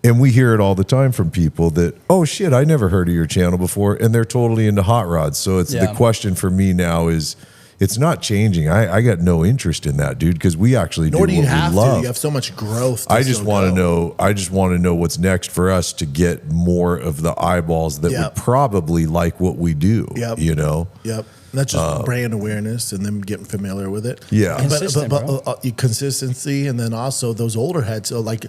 and we hear it all the time from people that, oh shit, I never heard of your channel before, and they're totally into hot rods. So it's the Yeah. question for me now is, it's not changing. I got no interest in that, dude, because we actually Nor do do you what have we love. to. You have so much growth. I just want to know. I just want to know what's next for us to get more of the eyeballs that Yep. would probably like what we do. Yep. Yep. Yep. That's just brand awareness and them getting familiar with it. Yeah. Consistent, bro. Consistency, and then also those older heads. So like,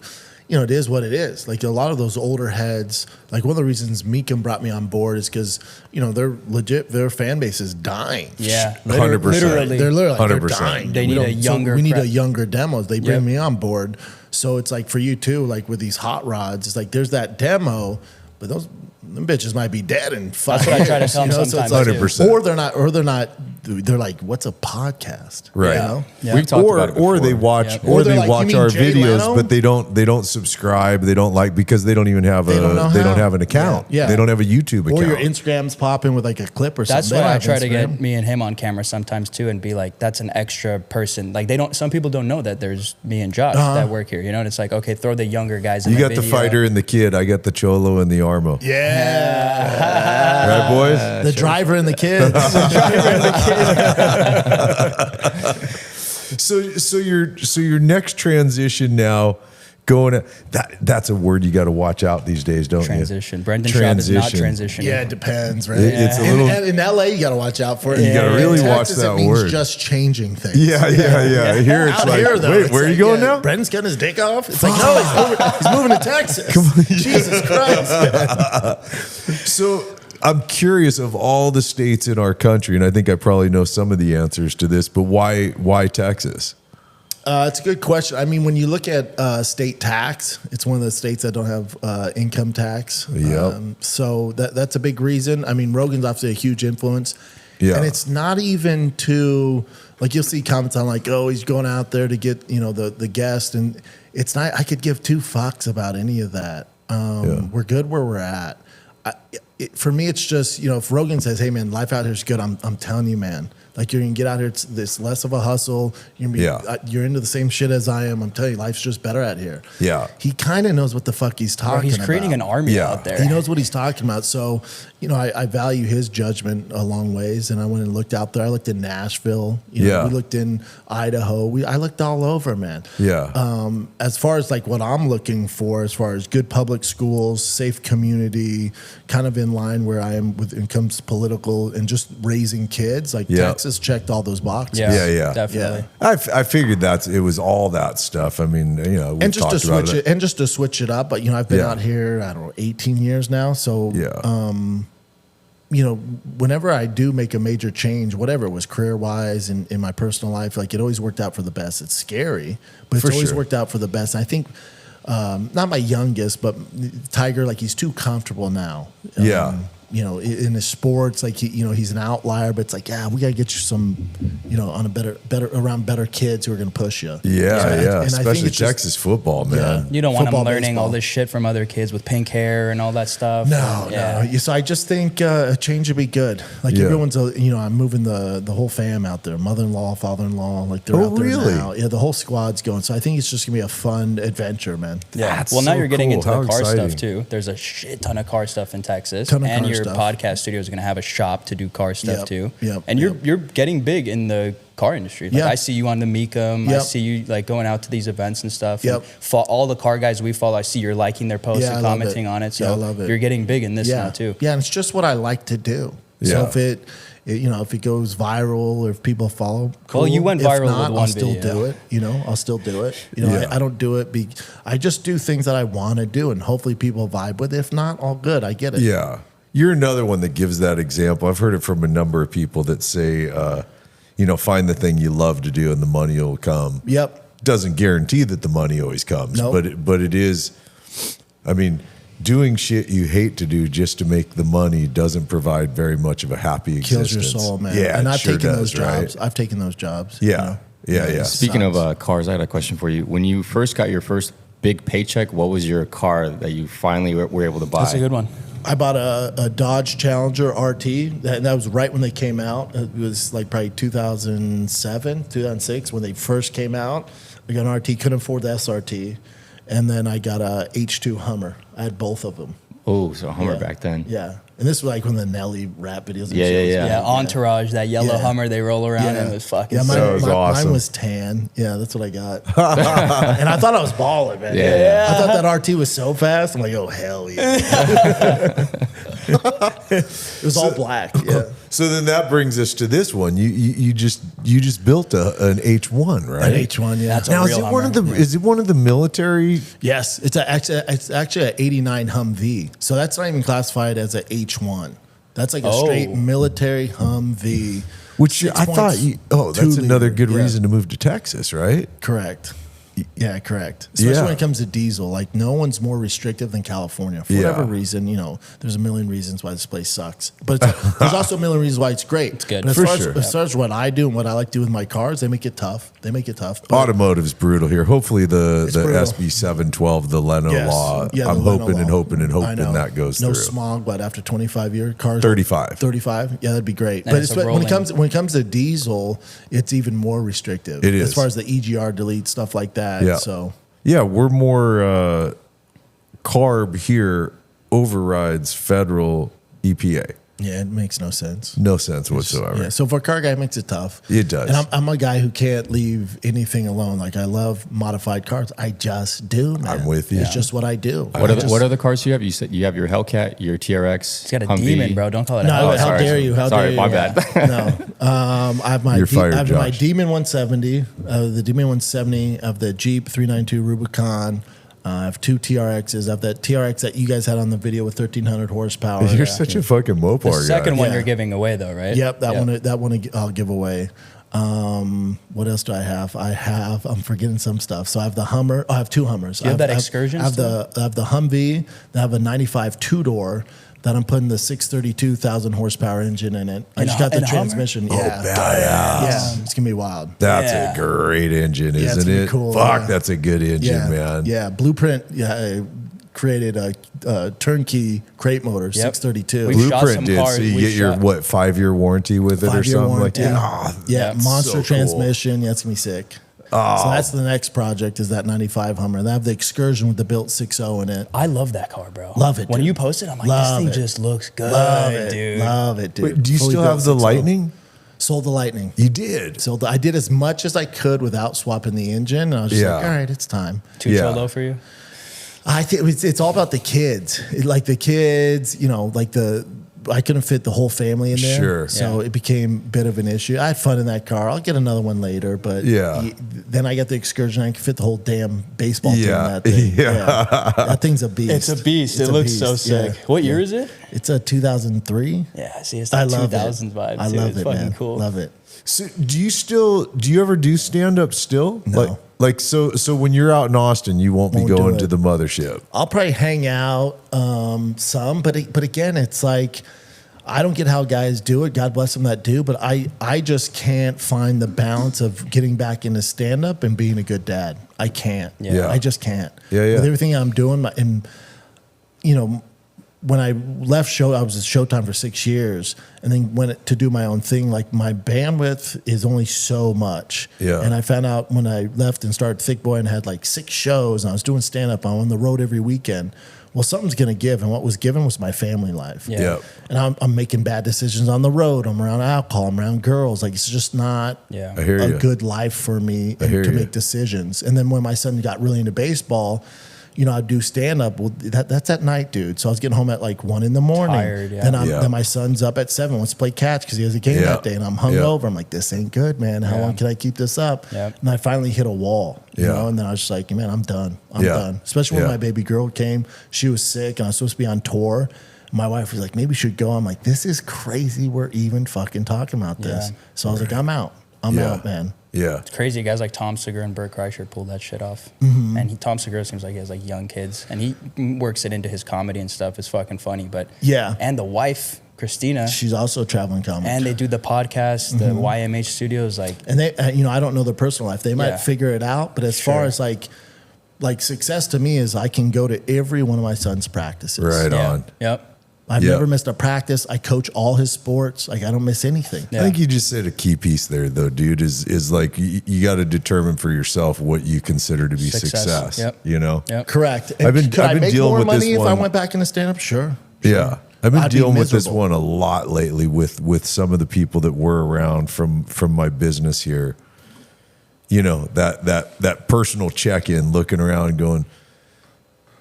it is what it is. Like a lot of those older heads, like one of the reasons Meekum brought me on board is because, they're legit, their fan base is dying. Yeah. 100%. Literally. They're literally like, 100%. they're dying. They need a younger we need a crowd. younger demos. They bring me on board. So it's like for you too, like with these hot rods, it's like there's that demo, but them bitches might be dead in 5 That's what I try to tell them So it's sometimes, like, 100%. Or they're not. They're like, what's a podcast? Right. Yeah. We've talked about it Or they before. watch, Yep. or Or they're they like, watch you mean our Jay videos, Leno? but they don't subscribe. They don't like because they don't even have They don't know they don't how. have an account. Yeah. They don't have a YouTube account. Or your Instagram's popping with like a clip or something. That's They why don't I have try to Instagram. get me and him on camera sometimes too, and be like, "That's an extra person." Like some people don't know that there's me and Josh that work here. And it's like, okay, throw the younger guys. In You the got the video. fighter and the kid. I got the cholo and the armo. Yeah. Right, boys? The driver and the kids. So your next transition now, that's a word you got to watch out these days, don't Transition. you? Brendan Schaub is not transitioning. Yeah, it depends, right? It's a little. And in LA, you got to watch out for it. You gotta In really watch Texas, that it means word. just changing things. Yeah. Here it's Out like, here, though, wait, it's where are you like, going now? Brendan's getting his dick off. It's like, no, he's moving to Texas. Jesus Christ. Man. So I'm curious, of all the states in our country, and I think I probably know some of the answers to this, but why Texas? It's a good question. I mean, when you look at state tax, it's one of the states that don't have income tax. Yep. So that's a big reason. I mean, Rogan's obviously a huge influence. Yeah. And it's not even to, like, you'll see comments on like, oh, he's going out there to get, the guest. And it's not, I could give two fucks about any of that. We're good where we're at. For me, it's just, if Rogan says, hey, man, life out here is good, I'm telling you, man. Like, you're going to get out here, it's less of a hustle. You're into the same shit as I am. I'm telling you, life's just better out here. Yeah. He kind of knows what the fuck he's talking about. He's creating an army Yeah. out there. He knows what he's talking about. So, I value his judgment a long ways. And I went and looked out there. I looked in Nashville. We looked in Idaho. I looked all over, man. Yeah. As far as like what I'm looking for, as far as good public schools, safe community, kind of in line where I am when it comes to political and just raising kids, like Texas checked all those boxes. Yeah. Definitely. I figured it was all that stuff. I mean, we've And just to talked about switch it, and just to switch it up, but I've been out here, I don't know, 18 years now. So whenever I do make a major change, whatever it was, career wise and in my personal life, like it always worked out for the best. It's scary, but it's always worked out for the best. And I think not my youngest, but Tiger, like he's too comfortable now. In his sports, like he's an outlier, but it's like, we gotta get you some, on a better around better kids who are gonna push you. Yeah. And I think Especially it's just- Texas football, man. You don't want him Football, learning all baseball. this shit from other kids with pink hair and all that stuff. No. So I just think a change would be good. Like everyone's, I'm moving the whole fam out there, mother-in-law, father-in-law, like they're out there really? now. Yeah, the whole squad's going. So I think it's just gonna be a fun adventure, man. Yeah. That's Well, now so you're getting cool. into the How car exciting. stuff too. There's a shit ton of car stuff in Texas, Ton of and car your stuff. podcast studio is going to have a shop to do car stuff Yep, too. yep, And yep. you're getting big in the car industry. Like Yeah. I see you on the Meekum. I Yep. see you like going out to these events and stuff. Yep. And all the car guys we follow, I see you're liking their posts Yeah, I and love commenting it. on it. So Yeah, I love it. you're getting big in this Yeah, now too. Yeah, and it's just what I like to do. Yeah. So if it goes viral or if people follow, cool. Well, you went If viral not, with one I'll still video. do it. I'll still do it. Yeah. I don't do it. I just do things that I want to do, and hopefully people vibe with it. If not, all good. I get it. Yeah. You're another one that gives that example. I've heard it from a number of people that say, find the thing you love to do and the money will come. Yep. Doesn't guarantee that the money always comes, Nope. but it is. I mean, doing shit you hate to do just to make the money doesn't provide very much of a happy existence. Kills your soul, man. Yeah, and it I've sure taken does, those jobs. right? I've taken those jobs. Yeah. Yeah. it Speaking sucks. of cars, I had a question for you. When you first got your first big paycheck, what was your car that you finally were able to buy? That's a good one. I bought a Dodge Challenger RT. That was right when they came out. It was like probably 2007, 2006 when they first came out. I got an RT, couldn't afford the SRT. And then I got a H2 Hummer. I had both of them. Oh, so a Hummer Yeah. back then. Yeah. And this was like when the Nelly rap videos. and Yeah, shit was yeah. big. Yeah, Entourage, that yellow Yeah. Hummer they roll around Yeah. in was fucking Yeah, sick. That was awesome. mine was tan. Yeah, that's what I got. And I thought I was balling, man. Yeah. I thought that RT was so fast. I'm like, oh, hell yeah. It was all black. Yeah. So then that brings us to this one. You just built an H1, right? An H1, yeah. That's a Now, real Hummer. is it one of the military? Yes, it's actually an '89 Humvee. So that's not even classified as an H1. That's like a straight military Humvee. Which I thought, that's another good Yeah. reason to move to Texas, right? Correct. Yeah, correct. Especially when it comes to diesel, like no one's more restrictive than California for whatever reason. There's a million reasons why this place sucks, but there's also a million reasons why it's great. It's good. But For as sure. far as what I do and what I like to do with my cars, they make it tough. But Automotive's brutal here. Hopefully the brutal. SB 712, the Leno law. Yeah, I'm the Leno hoping and law. hoping and I hoping know. that goes no through. smog, but after 25 years, cars 35. 35. Yeah, that'd be great. And But it's a when it rolling- comes to diesel, it's even more restrictive. It is. As far as the EGR delete stuff like that. Yeah. So Yeah, we're more CARB here overrides federal EPA. yeah, it makes no sense. No sense whatsoever. Yeah, so for a car guy, it makes it tough. It does. And I'm a guy who can't leave anything alone. Like I love modified cars. I just do, man. I'm with you. It's just what I do. What are the cars you have? You said you have your Hellcat, your TRX. It's got a Humvee. demon, bro. Don't call it a No, Hummer. how sorry. dare you? How Sorry, dare you? my bad. No, I have my You're fired, I have my Josh. Demon 170, the Demon 170 of the Jeep 392 Rubicon. I have two TRXs. I have that TRX that you guys had on the video with 1,300 horsepower. You're such a fucking Mopar The guy. second one Yeah. you're giving away, though, right? Yep, that one I'll give away. What else do I have? I'm forgetting some stuff. So I have the Hummer. I have two Hummers. You have that Excursion I have the Humvee. I have a 95 two-door that I'm putting the 632,000 horsepower engine in it. I In just a- got the in a Hummer? transmission. Oh, Yeah. badass. Yeah, it's gonna be wild. That's Yeah. a great engine, Yeah, it's isn't gonna be it? cool, Fuck, yeah. that's a good engine, Yeah, man. Yeah, Blueprint. Created a turnkey crate motor, 632. We've shot Blueprint some did. cars. So you We've get your, shot- 5-year warranty with it or 5-year something warranty. like that? Oh, Yeah, that's monster so cool. transmission. Yeah, it's gonna be sick. Oh. So that's the next project is that 95 Hummer. They have the Excursion with the built 6.0 in it. I love that car, bro. Love it, When dude. you post it, I'm like, Love this it. thing just looks good, Love it, dude. love it, dude. Wait, do you Fully still built have the 6.0. Lightning? Sold the Lightning. You did. Sold. I did as much as I could without swapping the engine. And I was just Yeah. like, all right, it's time. Too Yeah. cholo for you? I think it's all about the kids. Like the kids, I couldn't fit the whole family in there. Sure. So Yeah. it became a bit of an issue. I had fun in that car. I'll get another one later, but Yeah. then I got the Excursion. I can fit the whole damn baseball team in Yeah. that thing. Yeah. That thing's a beast. It's a beast. It looks so sick. What year is it? It's a 2003. Yeah, see, it's I that love 2000s it. vibe, I too. love It's it, fucking man. cool. Love it. So do you ever do stand up still? No. So when you're out in Austin, you won't be Won't do going it. to the mothership. I'll probably hang out some, but again, it's like I don't get how guys do it. God bless them that do, but I just can't find the balance of getting back into stand up and being a good dad. I can't. Yeah. I just can't. Yeah, yeah. With everything I'm doing, and when I left I was at Showtime for 6 years, and then went to do my own thing. Like my bandwidth is only so much. Yeah. And I found out when I left and started Thick Boy and had like 6 shows, and I was doing stand up. I'm on the road every weekend. Well, something's gonna give, and what was given was my family life. Yeah. Yep. And I'm making bad decisions on the road. I'm around alcohol. I'm around girls. Like it's just not Yeah. I hear a you. good life for me I hear to you. make decisions. And then when my son got really into baseball, I'd do stand up. Well, that's at night, dude. So I was getting home at like 1 a.m. Tired, yeah. Then my son's up at 7, wants to play catch because he has a game Yeah. that day, and I'm hungover. I'm like, this ain't good, man. How Yeah. long can I keep this up? Yep. And I finally hit a wall, Yeah. and then I was just like, man, I'm done. I'm Yeah. done. Especially when Yeah. my baby girl came. She was sick, and I was supposed to be on tour. My wife was like, maybe we should go. I'm like, this is crazy. We're even fucking talking about this. Yeah. So I was like, I'm out. I'm Yeah. out, man. Yeah. It's crazy. Guys like Tom Segura and Bert Kreischer pulled that shit off. Mm-hmm. And Tom Segura seems like he has like young kids, and he works it into his comedy and stuff. It's fucking funny. But Yeah. and the wife Christina, She's also a traveling comic. and they do the podcast, the YMH Studios. Like, And they, I don't know their personal life. They might Yeah. figure it out, but as far Sure. as like success to me is I can go to every one of my son's practices. Right yeah, on. yep. I've Yeah. never missed a practice. I coach all his sports. Like I don't miss anything. Yeah. I think you just said a key piece there, though, dude. Is like you got to determine for yourself what you consider to be success. Yep. You know. Yep. Correct. I've been- Could I've I been make dealing more with this money if I one. went back into stand up? Sure. Yeah. I've been I'd be dealing with this miserable. one a lot lately with some of the people that were around from my business here. That personal check-in, looking around and going,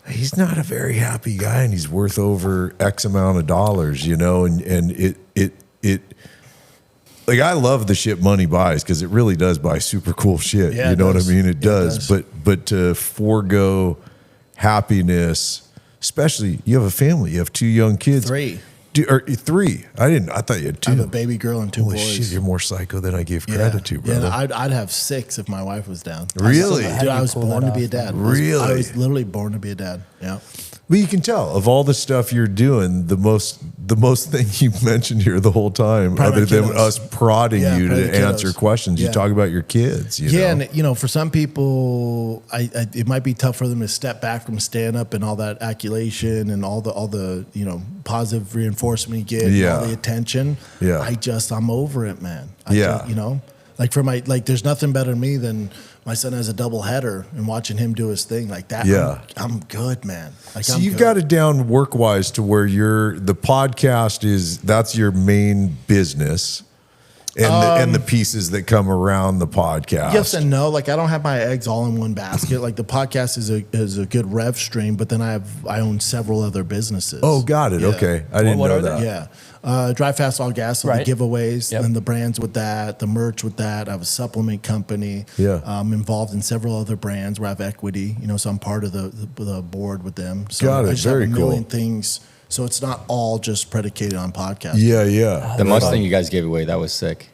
he's not a very happy guy, and he's worth over X amount of dollars, and like I love the shit money buys because it really does buy super cool shit. Yeah, you know what I mean? It Yeah, does. But to forego happiness, especially you have a family, you have 2 young kids. 3. Or 3. I thought you had 2. I have a baby girl and 2 Holy boys. shit, you're more psycho than I gave credit to, brother. Yeah, I'd have 6 if my wife was down. Really? Dude, I was born to be a dad. Really? I was literally born to be a dad. Yeah. But you can tell of all the stuff you're doing, the most thing you mentioned here the whole time, Probably other than kiddos. us prodding Yeah, you probably to answer kiddos. questions, you Yeah. talk about your kids. You know? And you know, for some people, it might be tough for them to step back from stand up and all that accolation and all the positive reinforcement you get, and all the attention. Yeah. I'm over it, man. Yeah. There's nothing better than me than my son has a double header and watching him do his thing like that. Yeah. I'm good, man. So you've got it down work wise to where the podcast that's your main business, and the pieces that come around the podcast. Yes and no. Like I don't have my eggs all in one basket. Like the podcast is a good rev stream, but then I own several other businesses. Oh, got it. Yeah. Okay, I didn't What know are that. they? Yeah. Drive Fast All Gas, so Right. the giveaways, Yep. and the brands with that, the merch with that. I have a supplement company. Yeah. I'm involved in several other brands where I have equity, so I'm part of the board with them. So Got it. I just Very have a million cool. things. So it's not all just predicated on podcasts. Yeah, yeah. The Mustang you guys gave away, that was sick.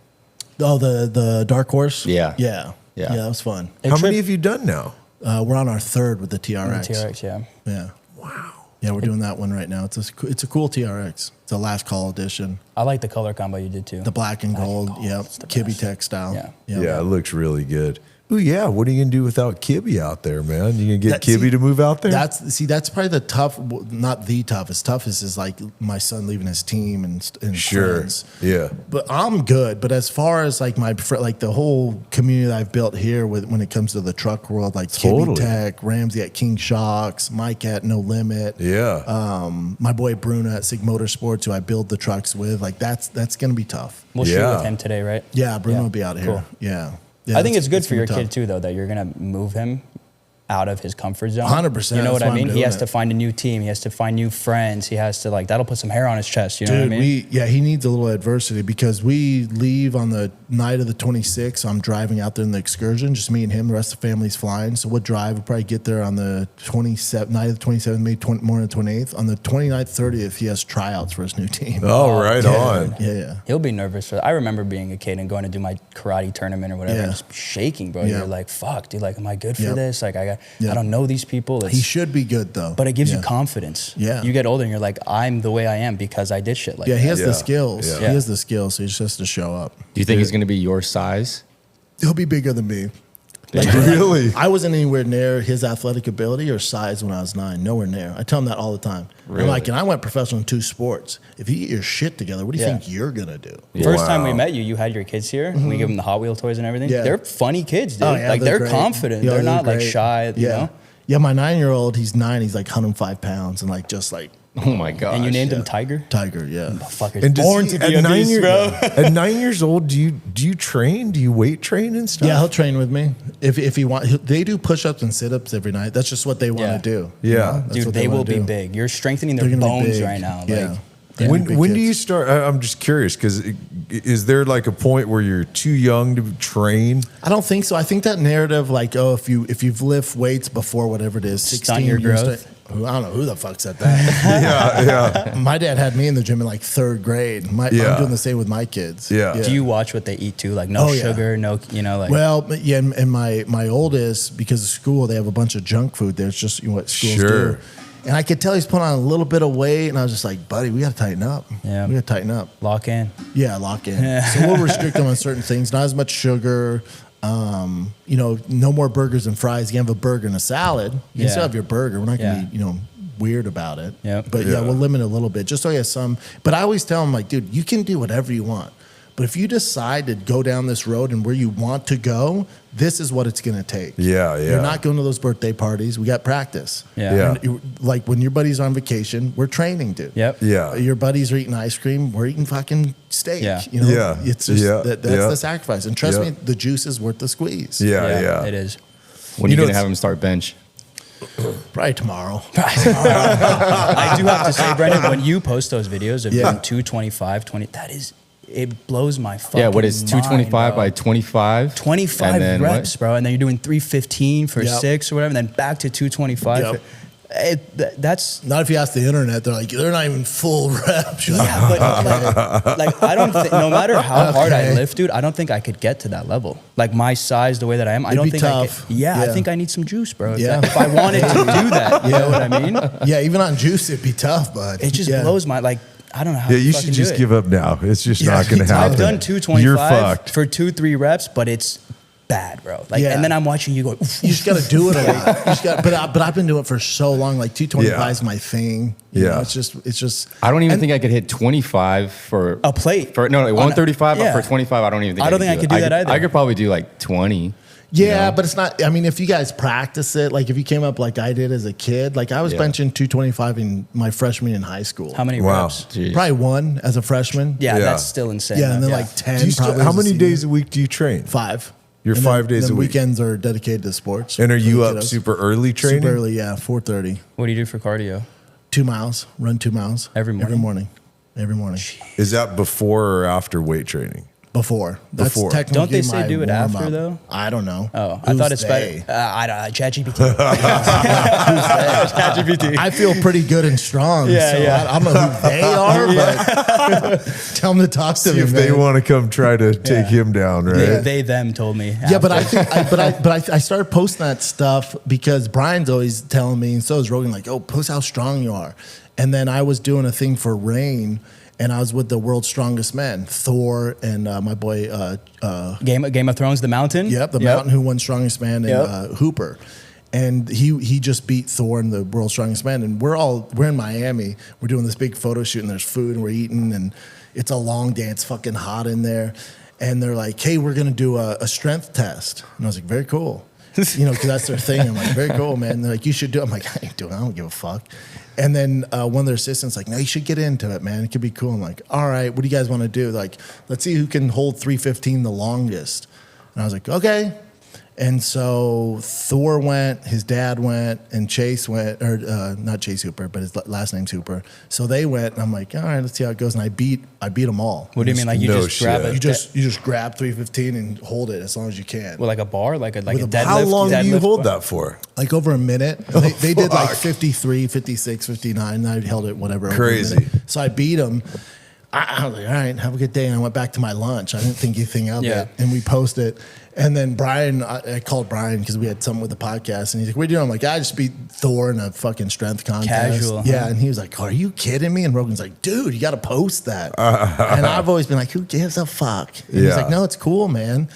Oh, the Dark Horse? Yeah. Yeah. Yeah. Yeah, that was fun. Hey, How Trip- many have you done now? We're on our 3rd with the TRX. TRX, yeah. Yeah. Wow. Yeah, we're doing that one right now. It's a cool TRX. It's a last call edition. I like the color combo you did too. The black and gold. Yep. It's the Kibby best. textile. Yeah. Yeah, it looks really good. Oh yeah, what are you gonna do without Kibby out there, man? You gonna get Kibby to move out there? That's probably the tough, not the toughest. Toughest is like my son leaving his team and Sure. friends. Yeah. But I'm good. But as far as like like the whole community that I've built here when it comes to the truck world, like Totally. Kibby Tech, Ramsey at King Shocks, Mike at No Limit. Yeah. My boy Bruno at Sig Motorsports, who I build the trucks with. Like that's gonna be tough. We'll shoot Yeah. with him today, right? Yeah, Bruno Yeah. will be out of Cool. here. Yeah. I think it's good for gonna your be kid tough. too, though, that you're gonna move him out of his comfort zone. 100%, You know what that's I why I'm mean? He doing has it. to find a new team. He has to find new friends. He has to that'll put some hair on his chest. You know Dude, what I mean? he needs a little adversity because we leave on the night of the 26th. I'm driving out there in the excursion, just me and him. The rest of the family's flying. So we'll drive. We'll probably get there on the 27th, night of the 27th, maybe morning of the 28th. On the 29th, 30th, he has tryouts for his new team. Oh, right on. Yeah. He'll be nervous. I remember being a kid and going to do my karate tournament or whatever, Yeah. and just shaking, bro. Yeah. You're like, "Fuck, dude! Like, am I good for Yep. this? Like, I Yep. don't know these people." He should be good, though. But it gives you Yeah. confidence. Yeah. You get older and you're like, I'm the way I am because I did shit like Yeah, that. he has Yeah. the skills. Yeah. He has the skills, so he just has to show up. Do you think he's going to be your size? He'll be bigger than me. Really? I wasn't anywhere near his athletic ability or size when I was 9. Nowhere near. I tell him that all the time. Really? I'm like, and I went professional in 2 sports. If you get your shit together, what do you Yeah. think you're gonna do? First time we Wow. met you, you had your kids here. We give them the Hot Wheel toys and everything. Yeah. They're funny kids, dude. Oh, yeah, like they're great. confident. Yeah, they're not like great. shy. You know. Yeah, my 9-year-old, he's 9. He's like 105 pounds and like just like Oh my gosh. And you named him yeah. Tiger. Tiger. Yeah. Fucker's And does born he- to be a beast, bro. At 9 years old, do you train? Do you weight train and stuff? Yeah, he'll train with me if he want. They do push-ups and sit-ups every night. That's just what they want Yeah. to do. Yeah. That's Dude, what they will wanna be do. big. You're strengthening their They're gonna be bones big. right now. Yeah. Like, They're When big do kids. you start? I'm just curious because is there like a point where you're too young to train? I don't think so. I think that narrative, like, oh, if you've lift weights before whatever it is, 16 your years, growth. I don't know who the fuck said that. Yeah, My dad had me in the gym in like 3rd grade. I'm Yeah. doing the same with my kids. Yeah. do you watch what they eat too? Like no Oh, yeah. sugar, no, like. Well, yeah, and my oldest, because of school, they have a bunch of junk food there. It's just what schools Sure. do. And I could tell he's putting on a little bit of weight, and I was just like, buddy, we got to tighten up. Yeah. We got to tighten up. lock in. Yeah, lock in. So we'll restrict them on certain things, not as much sugar. No more burgers and fries. You can have a burger and a salad. You can still have your burger. We're not going to be, weird about it. Yeah. But Yeah. we'll limit it a little bit just so he has some. But I always tell him, like, dude, you can do whatever you want. But if you decide to go down this road and where you want to go, this is what it's going to take. Yeah. You're not going to those birthday parties. We got practice. Yeah. Yeah. Like when your buddy's on vacation, we're training, dude. Yep. Yeah. Your buddies are eating ice cream. We're eating fucking steak. Yeah. Yeah. It's just Yeah. that's Yeah. the sacrifice. And trust Yeah. me, the juice is worth the squeeze. Yeah. It is. When You are you know, going to it's- have him start bench? Probably tomorrow. I do have to say, Brendan, when you post those videos of Yeah. doing 225, 20, that is it blows my fucking Yeah, what is 225 mind, bro. by 25? 25 And then reps, what? bro, and then you're doing 315 for Yep. 6 or whatever, and then back to 225. Yep. That's Not if you ask the internet, they're like, they're not even full reps. You're like, yeah, but like I don't think, no matter how hard I Okay. lift, dude, I don't think I could get to that level. Like my size, the way that I am, I It'd don't be think tough. I could. Yeah, I Yeah. think I need some juice, bro. Yeah. If I wanted to do that, you know what I mean? yeah, even on juice, it'd be tough, bud. It just Yeah. blows my, like, I don't know how Yeah, to you fucking should do just it. give up now. It's just Yeah, not going to I've happen. I've done 225 You're fucked. for 2-3 reps, but it's bad, bro. Like, Yeah. and then I'm watching you go. You just got to do it a lot. You just got, but I've been doing it for so long. Like 225 Yeah. is my thing. You Yeah. know, it's just. I don't even and- think I could hit 25 for A plate. For no, 135, yeah. but for 25, I don't even think I don't think I could do that either. I could probably do like 20. Yeah, know? but it's not. I mean, if you guys practice it, like if you came up like I did as a kid, like I was Yeah. benching 225 in my freshman in high school. How many Wow. reps? Jeez. Probably one as a freshman. Yeah, Yeah. that's still insane. Yeah, and then Yeah. like 10. Do you still, probably how as a many senior. days a week do you train? 5. You're And 5 days then a week. Weekends are dedicated to sports. And are you for the up kiddos. super early training? Super early, yeah, 4:30. What do you do for cardio? 2 miles, run 2 miles Every morning? Every morning. Is that before or after weight training? Before. That's Before. technically Don't they say my do it after, warm-up. though? I don't know. Oh, I thought it's they? better. I don't. ChatGPT. ChatGPT. I feel pretty good and strong. Yeah, so yeah. I don't know who they are, but tell them to talk to See me. if they man. want to come try to take him down, right? They them told me. Yeah, but after. I started posting that stuff because Brian's always telling me, and so is Rogan, like, oh, post how strong you are. And then I was doing a thing for Rain, and I was with the world's strongest men, Thor and my boy, Game of Thrones, The Mountain. the Mountain who won strongest man, and Yep. Hooper. And he just beat Thor in the world's strongest man. And we're in Miami. We're doing this big photo shoot, and there's food, and we're eating, and it's a long day. It's fucking hot in there. And they're like, hey, we're going to do a strength test. And I was like, very cool. You know, because that's their thing. I'm like, very cool, man. And they're like, you should do it. I'm like, I ain't doing it. I don't give a fuck. And then one of their assistants like, no, you should get into it, man. It could be cool. I'm like, all right, what do you guys want to do? Like, let's see who can hold 315 the longest. And I was like, okay. And so Thor went, his dad went, and Chase went, or not Chase Hooper, but his last name's Hooper. So they went, and I'm like, all right, let's see how it goes. And I beat them all. What do you mean? Like you No just grab shit. it? You just grab 315 and hold it as long as you can. with like a bar, like a With a deadlift. How long do you deadlift hold bar? that for? Like over a minute. They did like Fuck. 53, 56, 59. And I held it whatever. over a Crazy. minute. So I beat him. I was like, all right, have a good day. And I went back to my lunch. I didn't think anything of Yeah. it. And we posted. And then Brian, I called Brian because we had something with the podcast. And he's like, what are you doing? I'm like, I just beat Thor in a fucking strength contest. Casual, Yeah. huh? And he was like, are you kidding me? And Rogan's like, dude, you got to post that. And I've always been like, who gives a fuck? And he's Yeah. like, no, it's cool, man.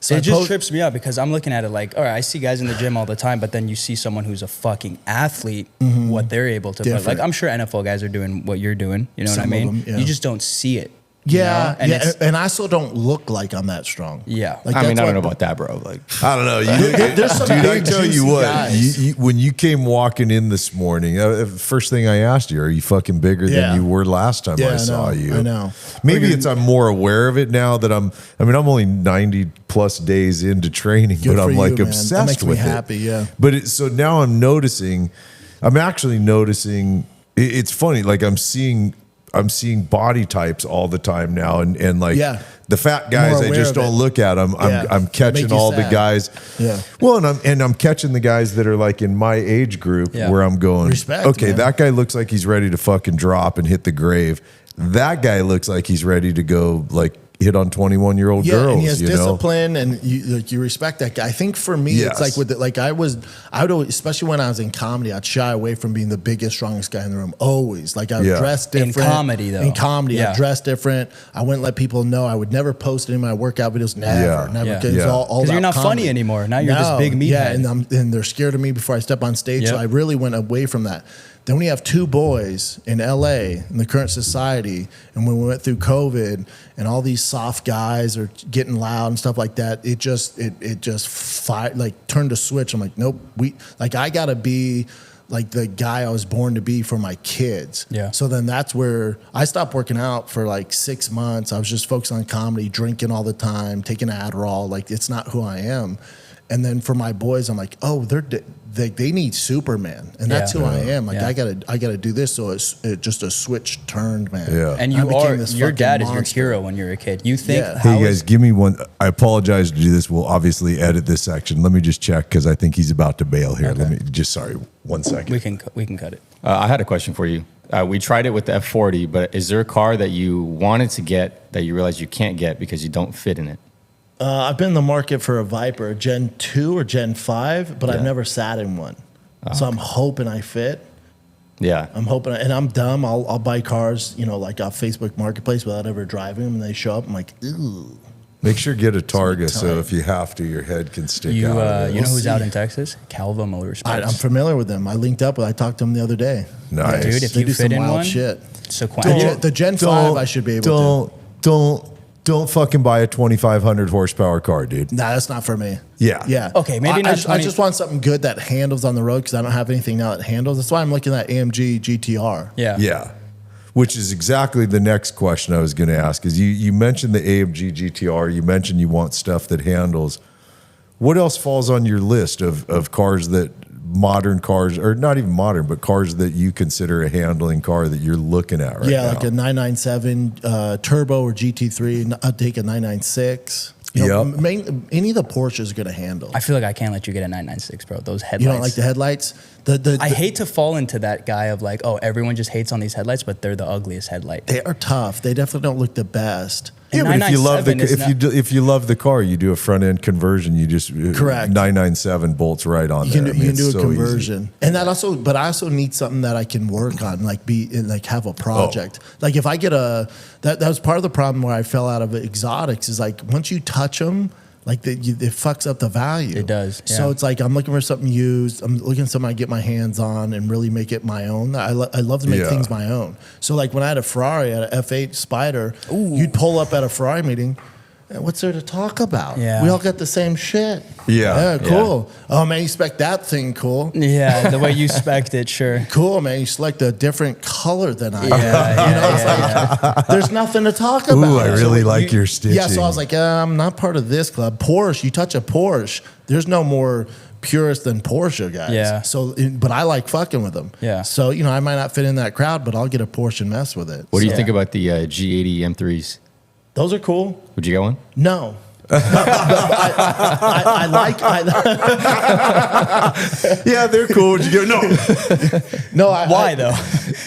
So It I just trips me out because I'm looking at it like, all right, I see guys in the gym all the time, but then you see someone who's a fucking athlete, what they're able to. But Different. like, I'm sure NFL guys are doing what you're doing. You know what I Some of mean? them, yeah. You just don't see it. you Yeah, know? And it's- and I still don't look like I'm that strong. Yeah. like I mean, that's I don't know why- about that, bro. Like, I don't know. There's some Dude, I big, tell you juicy what, guys. when you came walking in this morning, first thing I asked you, are you fucking bigger Yeah. than you were last time Yeah, I saw you? I know. Maybe it's I'm more aware of it now that I'm only 90 plus days into training, Good but for I'm like you, man. obsessed That makes me with happy, it. yeah. But so now I'm actually noticing, it's funny, like I'm seeing body types all the time now, and like Yeah. the fat You're guys, more I aware just of don't it. look at them. Yeah. I'm catching Make you all the sad. guys. Yeah. Well, and I'm catching the guys that are like in my age group Yeah. where I'm going, Respect, okay, man. that guy looks like he's ready to fucking drop and hit the grave. That guy looks like he's ready to go like hit on 21-year-old Yeah, girls. and he has you know? discipline, and you respect that guy. I think for me, Yes. it's like I would always, especially when I was in comedy, I'd shy away from being the biggest, strongest guy in the room. Always, like I would Yeah. dress In different. comedy, though. In comedy, Yeah. I dress different. I wouldn't let people know. I would never post any of my workout videos. Never, Yeah. never. Yeah. Because it's Yeah. all 'Cause you're about not funny comedy. anymore. Now you're this No, big meathead. Yeah, and they're scared of me before I step on stage. So Yep. I really went away from that. Then we have 2 boys in LA in the current society, and when we went through COVID and all these soft guys are getting loud and stuff like that, it just turned a switch. I'm like, nope, I gotta be like the guy I was born to be for my kids. Yeah. So then that's where I stopped working out for like 6 months. I was just focused on comedy, drinking all the time, taking Adderall. Like it's not who I am. And then for my boys, I'm like, oh, they need Superman, and that's who I am. Like I gotta do this. So it's just a switch turned, man. Yeah. And your dad is your hero when you're a kid. You think, hey guys, give me one. I apologize to do this. We'll obviously edit this section. Let me just check because I think he's about to bail here. Okay. Sorry, 1 second. we can cut it. I had a question for you. We tried it with the F40, but is there a car that you wanted to get that you realize you can't get because you don't fit in it? I've been in the market for a Viper, a Gen 2 or Gen 5, but I've never sat in one. So I'm hoping I fit. Yeah. I'm hoping, and I'm dumb. I'll buy cars, like off Facebook Marketplace without ever driving them, and they show up. I'm like, ooh. Make sure you get a Targa so if you have to, your head can stick out. You know who's out in Texas? Calva Motorsports. I'm familiar with them. I linked up. I talked to them the other day. Nice. Dude, if They you do fit some in wild one, shit. Sequential. The Gen 5, I should be able to. Don't fucking buy a 2,500 horsepower car, dude. Nah, that's not for me. Yeah. Yeah. Okay, maybe not I just want something good that handles on the road because I don't have anything now that handles. That's why I'm looking at AMG GTR. Yeah. Yeah. Which is exactly the next question I was going to ask. Is you mentioned the AMG GTR. You mentioned you want stuff that handles. What else falls on your list of cars that modern cars, or not even modern, but cars that you consider a handling car that you're looking at right now? Yeah, like a 997 Turbo or GT3. I'd take a 996. Any of the Porsches are going to handle. I feel like I can't let you get a 996, bro. Those headlights. You don't like the headlights? I hate to fall into that guy of like, oh, everyone just hates on these headlights, but they're the ugliest headlight. They are tough. They definitely don't look the best. Yeah, but if you love the car, you do a front end conversion. You just correct 997 bolts right on there. You can do a conversion, easy. And that also. But I also need something that I can work on, like have a project. Like if I get that was part of the problem where I fell out of exotics. Is like once you touch them. Like it fucks up the value. It does. Yeah. So it's like I'm looking for something used. I'm looking for something I get my hands on and really make it my own. I love to make things my own. So like when I had a Ferrari, I had an F8 Spider. Ooh. You'd pull up at a Ferrari meeting. What's there to talk about? Yeah. We all got the same shit. Yeah. Cool. Yeah. Oh, man, you spec that thing cool. Yeah, the way you spec'd it, sure. Cool, man. You select a different color than I do. Yeah, there's nothing to talk about. Ooh, I really like your stitching. Yeah, so I was like, I'm not part of this club. Porsche, you touch a Porsche, there's no more purist than Porsche guys. Yeah. So, but I like fucking with them. Yeah. So, I might not fit in that crowd, but I'll get a Porsche and mess with it. What do you think about the G80 M3s? Those are cool. Would you get one? No. I like. Yeah, they're cool. Would you get no? Why though?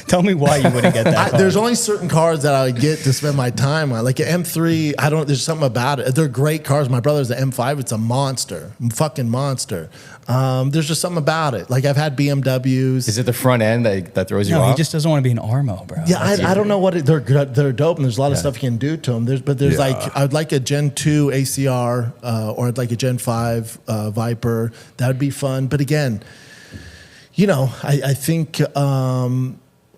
Tell me why you wouldn't get that. There's only certain cars that I would get to spend my time on. Like an M3, there's something about it. They're great cars. My brother's an M5. It's a monster, fucking monster. There's just something about it. Like I've had BMWs. Is it the front end that throws you off? No, he just doesn't want to be an Armo, bro. Yeah, I don't know what they're dope, and there's a lot of stuff you can do to them. There's like I'd like a Gen 2 ACR or I'd like a Gen 5 Viper. That would be fun. But again, I think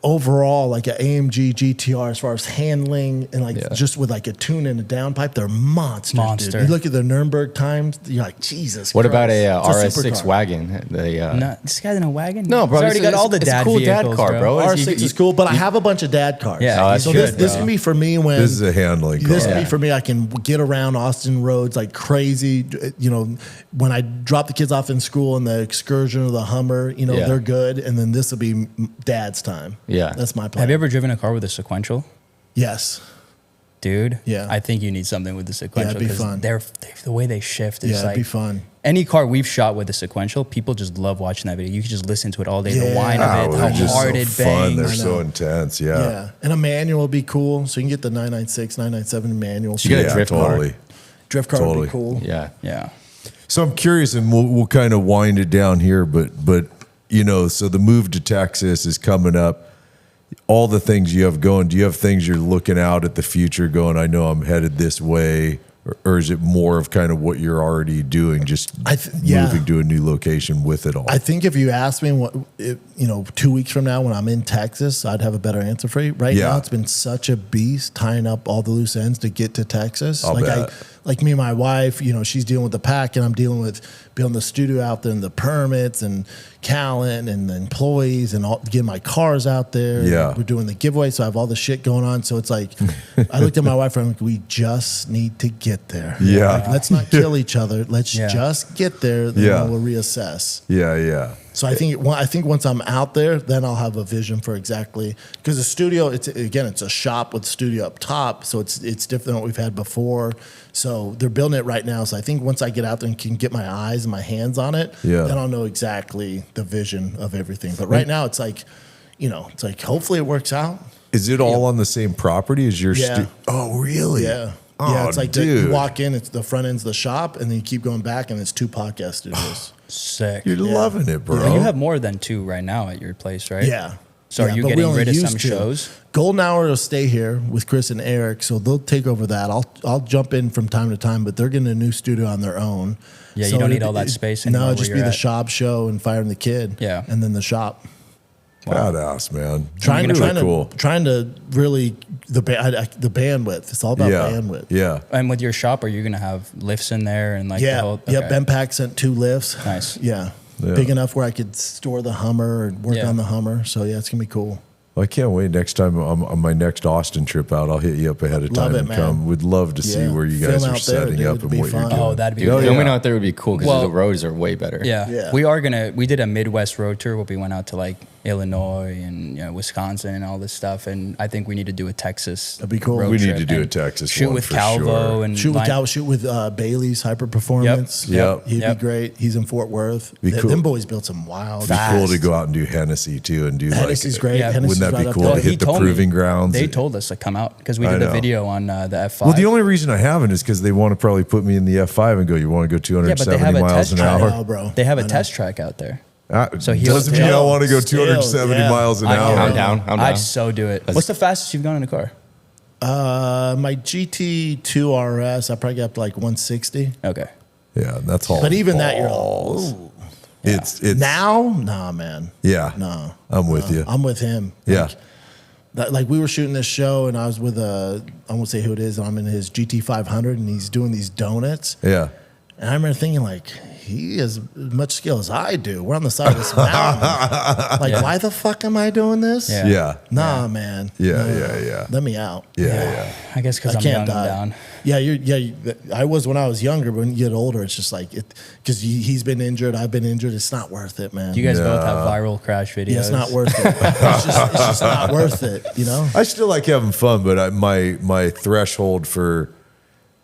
overall, like an AMG GTR, as far as handling and just with like a tune and a downpipe, they're monsters. Dude. You look at the Nürburgring times, you're like, Jesus. What Christ. about a RS6 wagon? No, this guy's in a wagon. No, bro, he's already got all the dad cool vehicles, dad car, bro. RS6 is cool, but I have a bunch of dad cars. Yeah, so this can be for me when this is a handling car. This can be for me. I can get around Austin roads like crazy. When I drop the kids off in school and the excursion or the Hummer, they're good. And then this will be dad's time. Yeah, that's my plan. Have you ever driven a car with a sequential? Yes. Dude, yeah. I think you need something with the sequential. Yeah, it'd be fun. The way they shift is it'd be fun. Any car we've shot with a sequential, people just love watching that video. You can just listen to it all day. The whine of it, how hard it bangs. They're so intense, Yeah, and a manual would be cool. So you can get the 996, 997 manual. So you get a drift car. Drift car would be cool. Yeah. So I'm curious, and we'll kind of wind it down here, but so the move to Texas is coming up. All the things you have going, do you have things you're looking out at the future going, I know I'm headed this way, or is it more of kind of what you're already doing, just moving to a new location with it all? I think if you ask me 2 weeks from now when I'm in Texas, I'd have a better answer for you. Right now, it's been such a beast tying up all the loose ends to get to Texas. like me and my wife, you know, she's dealing with the pack, and I'm dealing with building the studio out there and the permits and Callan and the employees and all, getting my cars out there. Yeah. We're doing the giveaway, so I have all the shit going on. So it's like, I looked at my wife and I'm like, we just need to get there. Yeah. Like, let's not kill each other. Let's just get there. Then we'll reassess. Yeah. So I think once I'm out there, then I'll have a vision for exactly, because the studio, it's a shop with studio up top, so it's different than what we've had before. So they're building it right now. So I think once I get out there and can get my eyes and my hands on it, then I'll know exactly the vision of everything. But right now it's like, you know, it's like hopefully it works out. Is it all on the same property as your Yeah. Oh, really? Yeah. Oh, yeah, it's like dude. you walk in, it's the front end's the shop, and then you keep going back, and it's 2 podcast studios. Sick. You're loving it, bro. And you have more than 2 right now at your place, right? Yeah. So are you but we getting only rid of used some to. shows? Golden Hour will stay here with Chris and Eric, so they'll take over that. I'll jump in from time to time, but they're getting a new studio on their own. Yeah, So you don't need all that space anymore No, where it'd just you're be the at. shop show and Fire and the Kid. Yeah. And then the shop. Badass, man. Trying cool. to really the bandwidth. It's all about bandwidth. Yeah. And with your shop, are you going to have lifts in there and like the Yeah. whole? Yeah. okay. Ben Pack sent 2 lifts. Nice. Yeah. Yeah. Big enough where I could store the Hummer and work Yeah. on the Hummer. So yeah, it's gonna be cool. Well, I can't wait. Next time on my next Austin trip out, I'll hit you up ahead of time Love it, and man. come. Would love to see Yeah. where you Film guys are out there, setting dude. up It'd and be what you're fun. doing. Oh, that'd be Dude, great. filming out there would be cool because Well- the roads are way better. Yeah. Yeah. We did a Midwest road tour where we went out to like Illinois and Wisconsin and all this stuff. And I think we need to do a Texas. That'd be cool. road We need trip to do a and Texas shoot one with for Calvo sure. and Shoot with line- Cal, shoot with Bailey's Hyper Performance. Yep. He'd Yep. be great. He's in Fort Worth. Be cool. Them boys built some wild. It'd be cool to Fast. go out and do Hennessy too and do Hennessy's like. great. Yeah. Hennessy's Wouldn't that be right up cool there. to hit He the told me- proving grounds? They told us to come out because we I did the know. video on the F5. Well, the only reason I haven't is because they want to probably put me in the F5 and go, you want to go Yeah, but they 270 have a miles test an track. hour? I know, bro. They have I a know. test track out there. So he'll doesn't mean I want to go still, 270 yeah. miles an I hour. know. I'm down. I'm down. I'd so do it. What's the fastest you've gone in a car? My GT2 RS, I probably got up to like 160. Okay. Yeah, that's all. But even that, you're balls. like, ooh. It's Now, nah, man. yeah. No. I'm with you. I'm with him. Yeah. Like we were shooting this show, and I was with I won't say who it is. I'm in his GT500, and he's doing these donuts. Yeah. And I remember thinking, like, he has as much skill as I do. We're on the side of this mountain. Like, Yeah. why the fuck am I doing this? Yeah. Yeah. Nah, man. Yeah, No. yeah. Let me out. Yeah. I guess because I I'm can't young, I'm die. down. Yeah, I was when I was younger, but when you get older, it's just like it because he's been injured, I've been injured. It's not worth it, man. You guys both Yeah. have viral crash videos. Yeah, it's not worth it. It's just not worth it, you know? I still like having fun, but my threshold for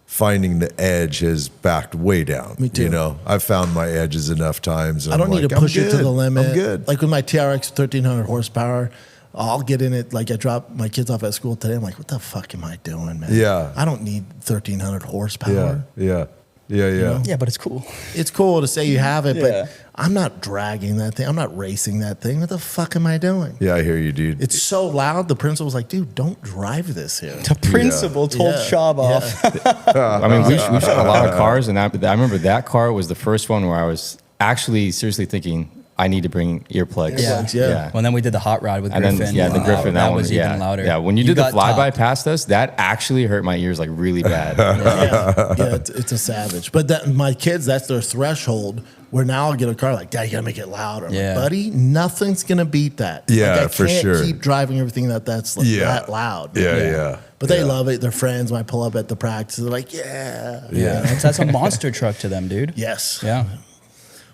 finding the edge has backed way down. Me too. You know, I've found my edges enough times. And I don't I'm need like, to push I'm it to good. the limit. I'm good. Like with my TRX 1300 horsepower, I'll get in it. Like I dropped my kids off at school today. I'm like, what the fuck am I doing, man? Yeah. I don't need 1300 horsepower. Yeah. Yeah, but it's cool. It's cool to say you have it, Yeah. but I'm not dragging that thing. I'm not racing that thing. What the fuck am I doing? Yeah, I hear you, dude. It's so loud. The principal's like, dude, don't drive this here. The principal told Yeah. Schaub off. I mean, we've shot a lot of cars, and I remember that car was the first one where I was actually seriously thinking, I need to bring earplugs. Yeah. Well, then we did the hot rod with And Griffin. then, the and Griffin, that one was yeah. even louder. Yeah, when you did the got flyby topped. past us, that actually hurt my ears like really bad. Yeah, it's a savage. But that my kids, that's their threshold. Where now I'll get a car like, Dad, you gotta make it louder. I'm Yeah. like, buddy, nothing's gonna beat that. Yeah, like, I for can't sure. keep driving everything that's like that loud. Yeah. But they love it. Their friends, when I pull up at the practice, they're like, yeah. That's a monster truck to them, dude. Yes. Yeah.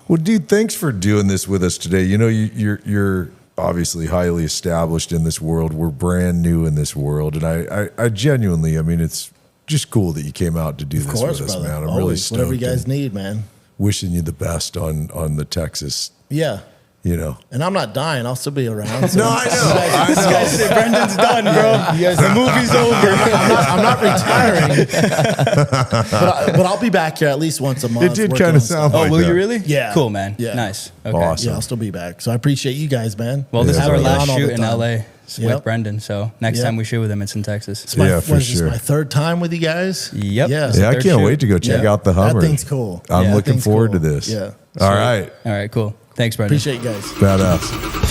Well, dude, thanks for doing this with us today. You know, you're obviously highly established in this world. We're brand new in this world, and I genuinely, I mean, it's just cool that you came out to do Of this course, with us, brother. man. I'm Always. really stoked. Whatever you guys and need, man. wishing you the best on the Texas. Yeah. You know. And I'm not dying. I'll still be around. So No, I know. This guy said Brendan's done, bro. The movie's over. I'm not retiring. but I'll be back here at least once a month. It did working kind on of stuff. sound Oh, like will that. you really? Yeah. Cool, man. Yeah. Nice. Okay. Awesome. Yeah, I'll still be back. So I appreciate you guys, man. Well, this Yeah, is our brother. last On all the shoot in time. LA with Yep. Brendan. So next Yep. time we shoot with him, it's in Texas. It's my, Yeah, for what is this, sure. my third time with you guys? Yep. Yeah. It's the Yeah, I third can't shoot. wait to go check Yeah. out the Hummer. That thing's cool. I'm Yeah. looking Thing's forward cool. to this. Yeah. All right. All right, cool. Thanks, Brendan. Appreciate you guys. Badass.